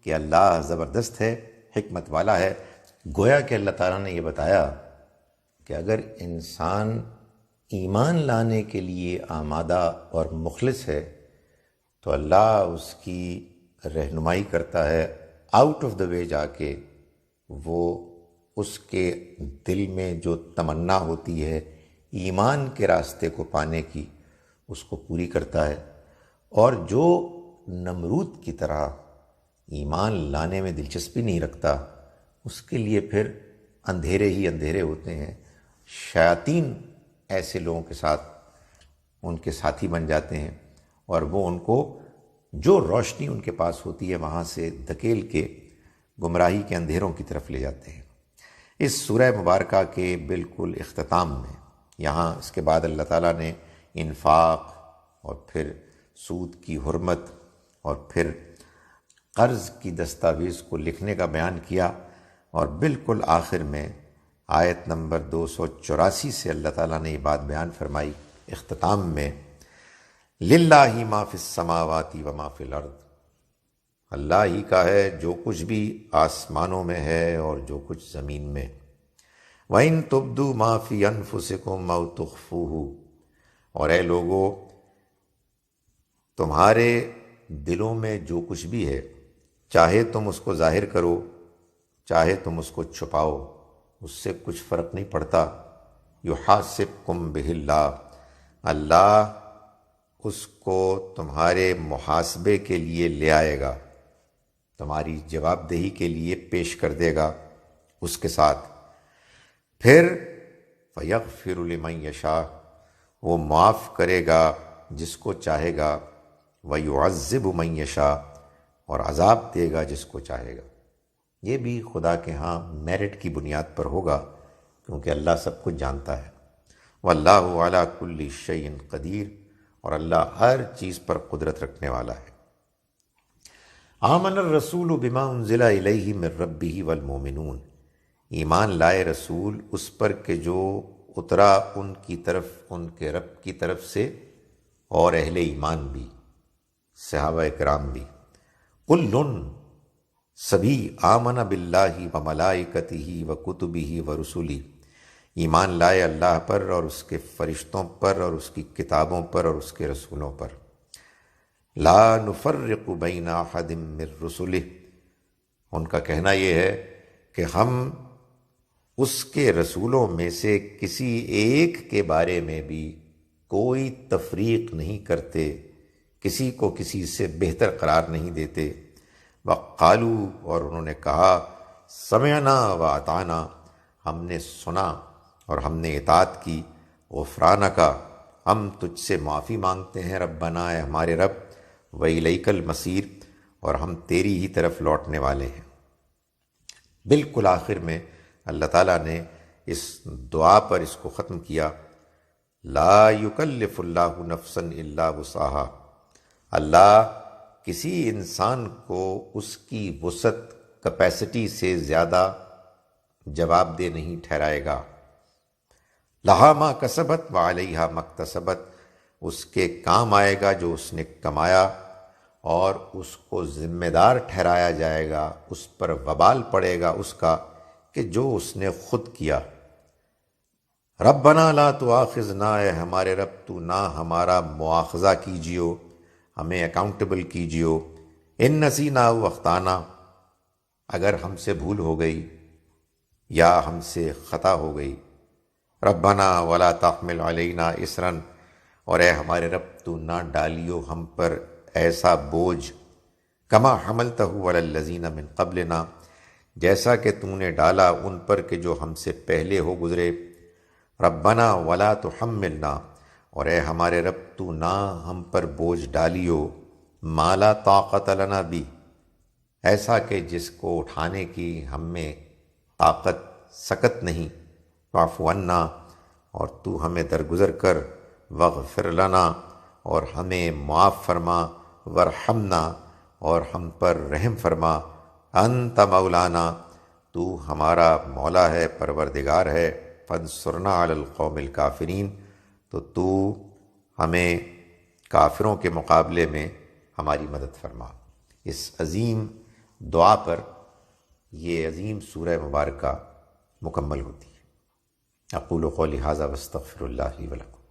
کہ اللہ زبردست ہے، حکمت والا ہے۔ گویا کہ اللہ تعالیٰ نے یہ بتایا کہ اگر انسان ایمان لانے کے لیے آمادہ اور مخلص ہے تو اللہ اس کی رہنمائی کرتا ہے، آؤٹ آف دا وے جا کے وہ اس کے دل میں جو تمنا ہوتی ہے ایمان کے راستے کو پانے کی، اس کو پوری کرتا ہے۔ اور جو نمرود کی طرح ایمان لانے میں دلچسپی نہیں رکھتا، اس کے لیے پھر اندھیرے ہی اندھیرے ہوتے ہیں۔ شیاطین ایسے لوگوں کے ساتھ ان کے ساتھی بن جاتے ہیں، اور وہ ان کو جو روشنی ان کے پاس ہوتی ہے وہاں سے دھکیل کے گمراہی کے اندھیروں کی طرف لے جاتے ہیں۔ اس سورہ مبارکہ کے بالکل اختتام میں یہاں اس کے بعد اللہ تعالیٰ نے انفاق اور پھر سود کی حرمت اور پھر قرض کی دستاویز کو لکھنے کا بیان کیا، اور بالکل آخر میں آیت نمبر 284 سے اللہ تعالیٰ نے یہ بات بیان فرمائی اختتام میں، للہ ما فی السماوات و ما فی الارض، اللہ ہی کا ہے جو کچھ بھی آسمانوں میں ہے اور جو کچھ زمین میں۔ وَإِن تُبْدُوا مَا فِي أَنفُسِكُمْ أَوْ تُخْفُوهُ، اور اے لوگو تمہارے دلوں میں جو کچھ بھی ہے، چاہے تم اس کو ظاہر کرو، چاہے تم اس کو چھپاؤ، اس سے کچھ فرق نہیں پڑتا۔ یحاسبکم بہ اللہ، اللہ اس کو تمہارے محاسبے کے لیے لے آئے گا، تمہاری جواب دہی کے لیے پیش کر دے گا اس کے ساتھ۔ پھر فیغفر لمن یشاء، وہ معاف کرے گا جس کو چاہے گا، ویعذب من یشاء، اور عذاب دے گا جس کو چاہے گا۔ یہ بھی خدا کے ہاں میرٹ کی بنیاد پر ہوگا، کیونکہ اللہ سب کچھ جانتا ہے۔ واللہ علی کل شیء قدیر، اور اللہ ہر چیز پر قدرت رکھنے والا ہے۔ آمن الرسول بما انزل الیہ من ربہ والمؤمنون، ایمان لائے رسول اس پر کہ جو اترا ان کی طرف، ان کے رب کی طرف سے، اور اہل ایمان بھی، صحابہ کرام بھی۔ کل، سبھی، آمن باللہ وملائکتہ وکتبہ ورسلہ، ایمان لائے اللہ پر اور اس کے فرشتوں پر اور اس کی کتابوں پر اور اس کے رسولوں پر۔ لا نفرق بین احد من رسلہ، ان کا کہنا یہ ہے کہ ہم اس کے رسولوں میں سے کسی ایک کے بارے میں بھی کوئی تفریق نہیں کرتے، کسی کو کسی سے بہتر قرار نہیں دیتے۔ وقالوا، اور انہوں نے کہا، سمعنا واطعنا، ہم نے سنا اور ہم نے اطاعت کی۔ غفرانک، ہم تجھ سے معافی مانگتے ہیں ربنا، اے ہمارے رب، وإلیک المصیر، اور ہم تیری ہی طرف لوٹنے والے ہیں۔ بالکل آخر میں اللہ تعالیٰ نے اس دعا پر اس کو ختم کیا، لا یکلف اللہ نفسا الا وسعها، اللہ کسی انسان کو اس کی وسعت، کیپیسٹی سے زیادہ جواب دہ نہیں ٹھہرائے گا۔ لہا ما کسبت وعلیہا ما اکتسبت، اس کے کام آئے گا جو اس نے کمایا، اور اس کو ذمہ دار ٹھہرایا جائے گا، اس پر وبال پڑے گا اس کا کہ جو اس نے خود کیا۔ ربنا لا تؤاخذنا، اے ہمارے رب تو نہ ہمارا مواخذہ کیجیو، ہمیں اکاؤنٹیبل کیجیو، ان نسینا او اخطانا، اگر ہم سے بھول ہو گئی یا ہم سے خطا ہو گئی۔ ربنا ولا تحمل علینا اسرا، اور اے ہمارے رب تو نہ ڈالیو ہم پر ایسا بوجھ، کما حملتہ علی الذین من قبلنا، جیسا کہ تو نے ڈالا ان پر کہ جو ہم سے پہلے ہو گزرے۔ ربنا ولا تحملنا، اور اے ہمارے رب تو نہ ہم پر بوجھ ڈالیو، ما لا طاقت لنا بھی، ایسا کہ جس کو اٹھانے کی ہم میں طاقت سکت نہیں۔ واعف عنا، اور تو ہمیں درگزر کر، واغفر لنا، اور ہمیں معاف فرما، وارحمنا، اور ہم پر رحم فرما، انت مولانا، تو ہمارا مولا ہے، پروردگار ہے، فانصرنا علی القوم الکافرین، تو ہمیں کافروں کے مقابلے میں ہماری مدد فرما۔ اس عظیم دعا پر یہ عظیم سورہ مبارکہ مکمل ہوتی ہے۔ اقول قولی ھذا واستغفر اللہ لی ولکم۔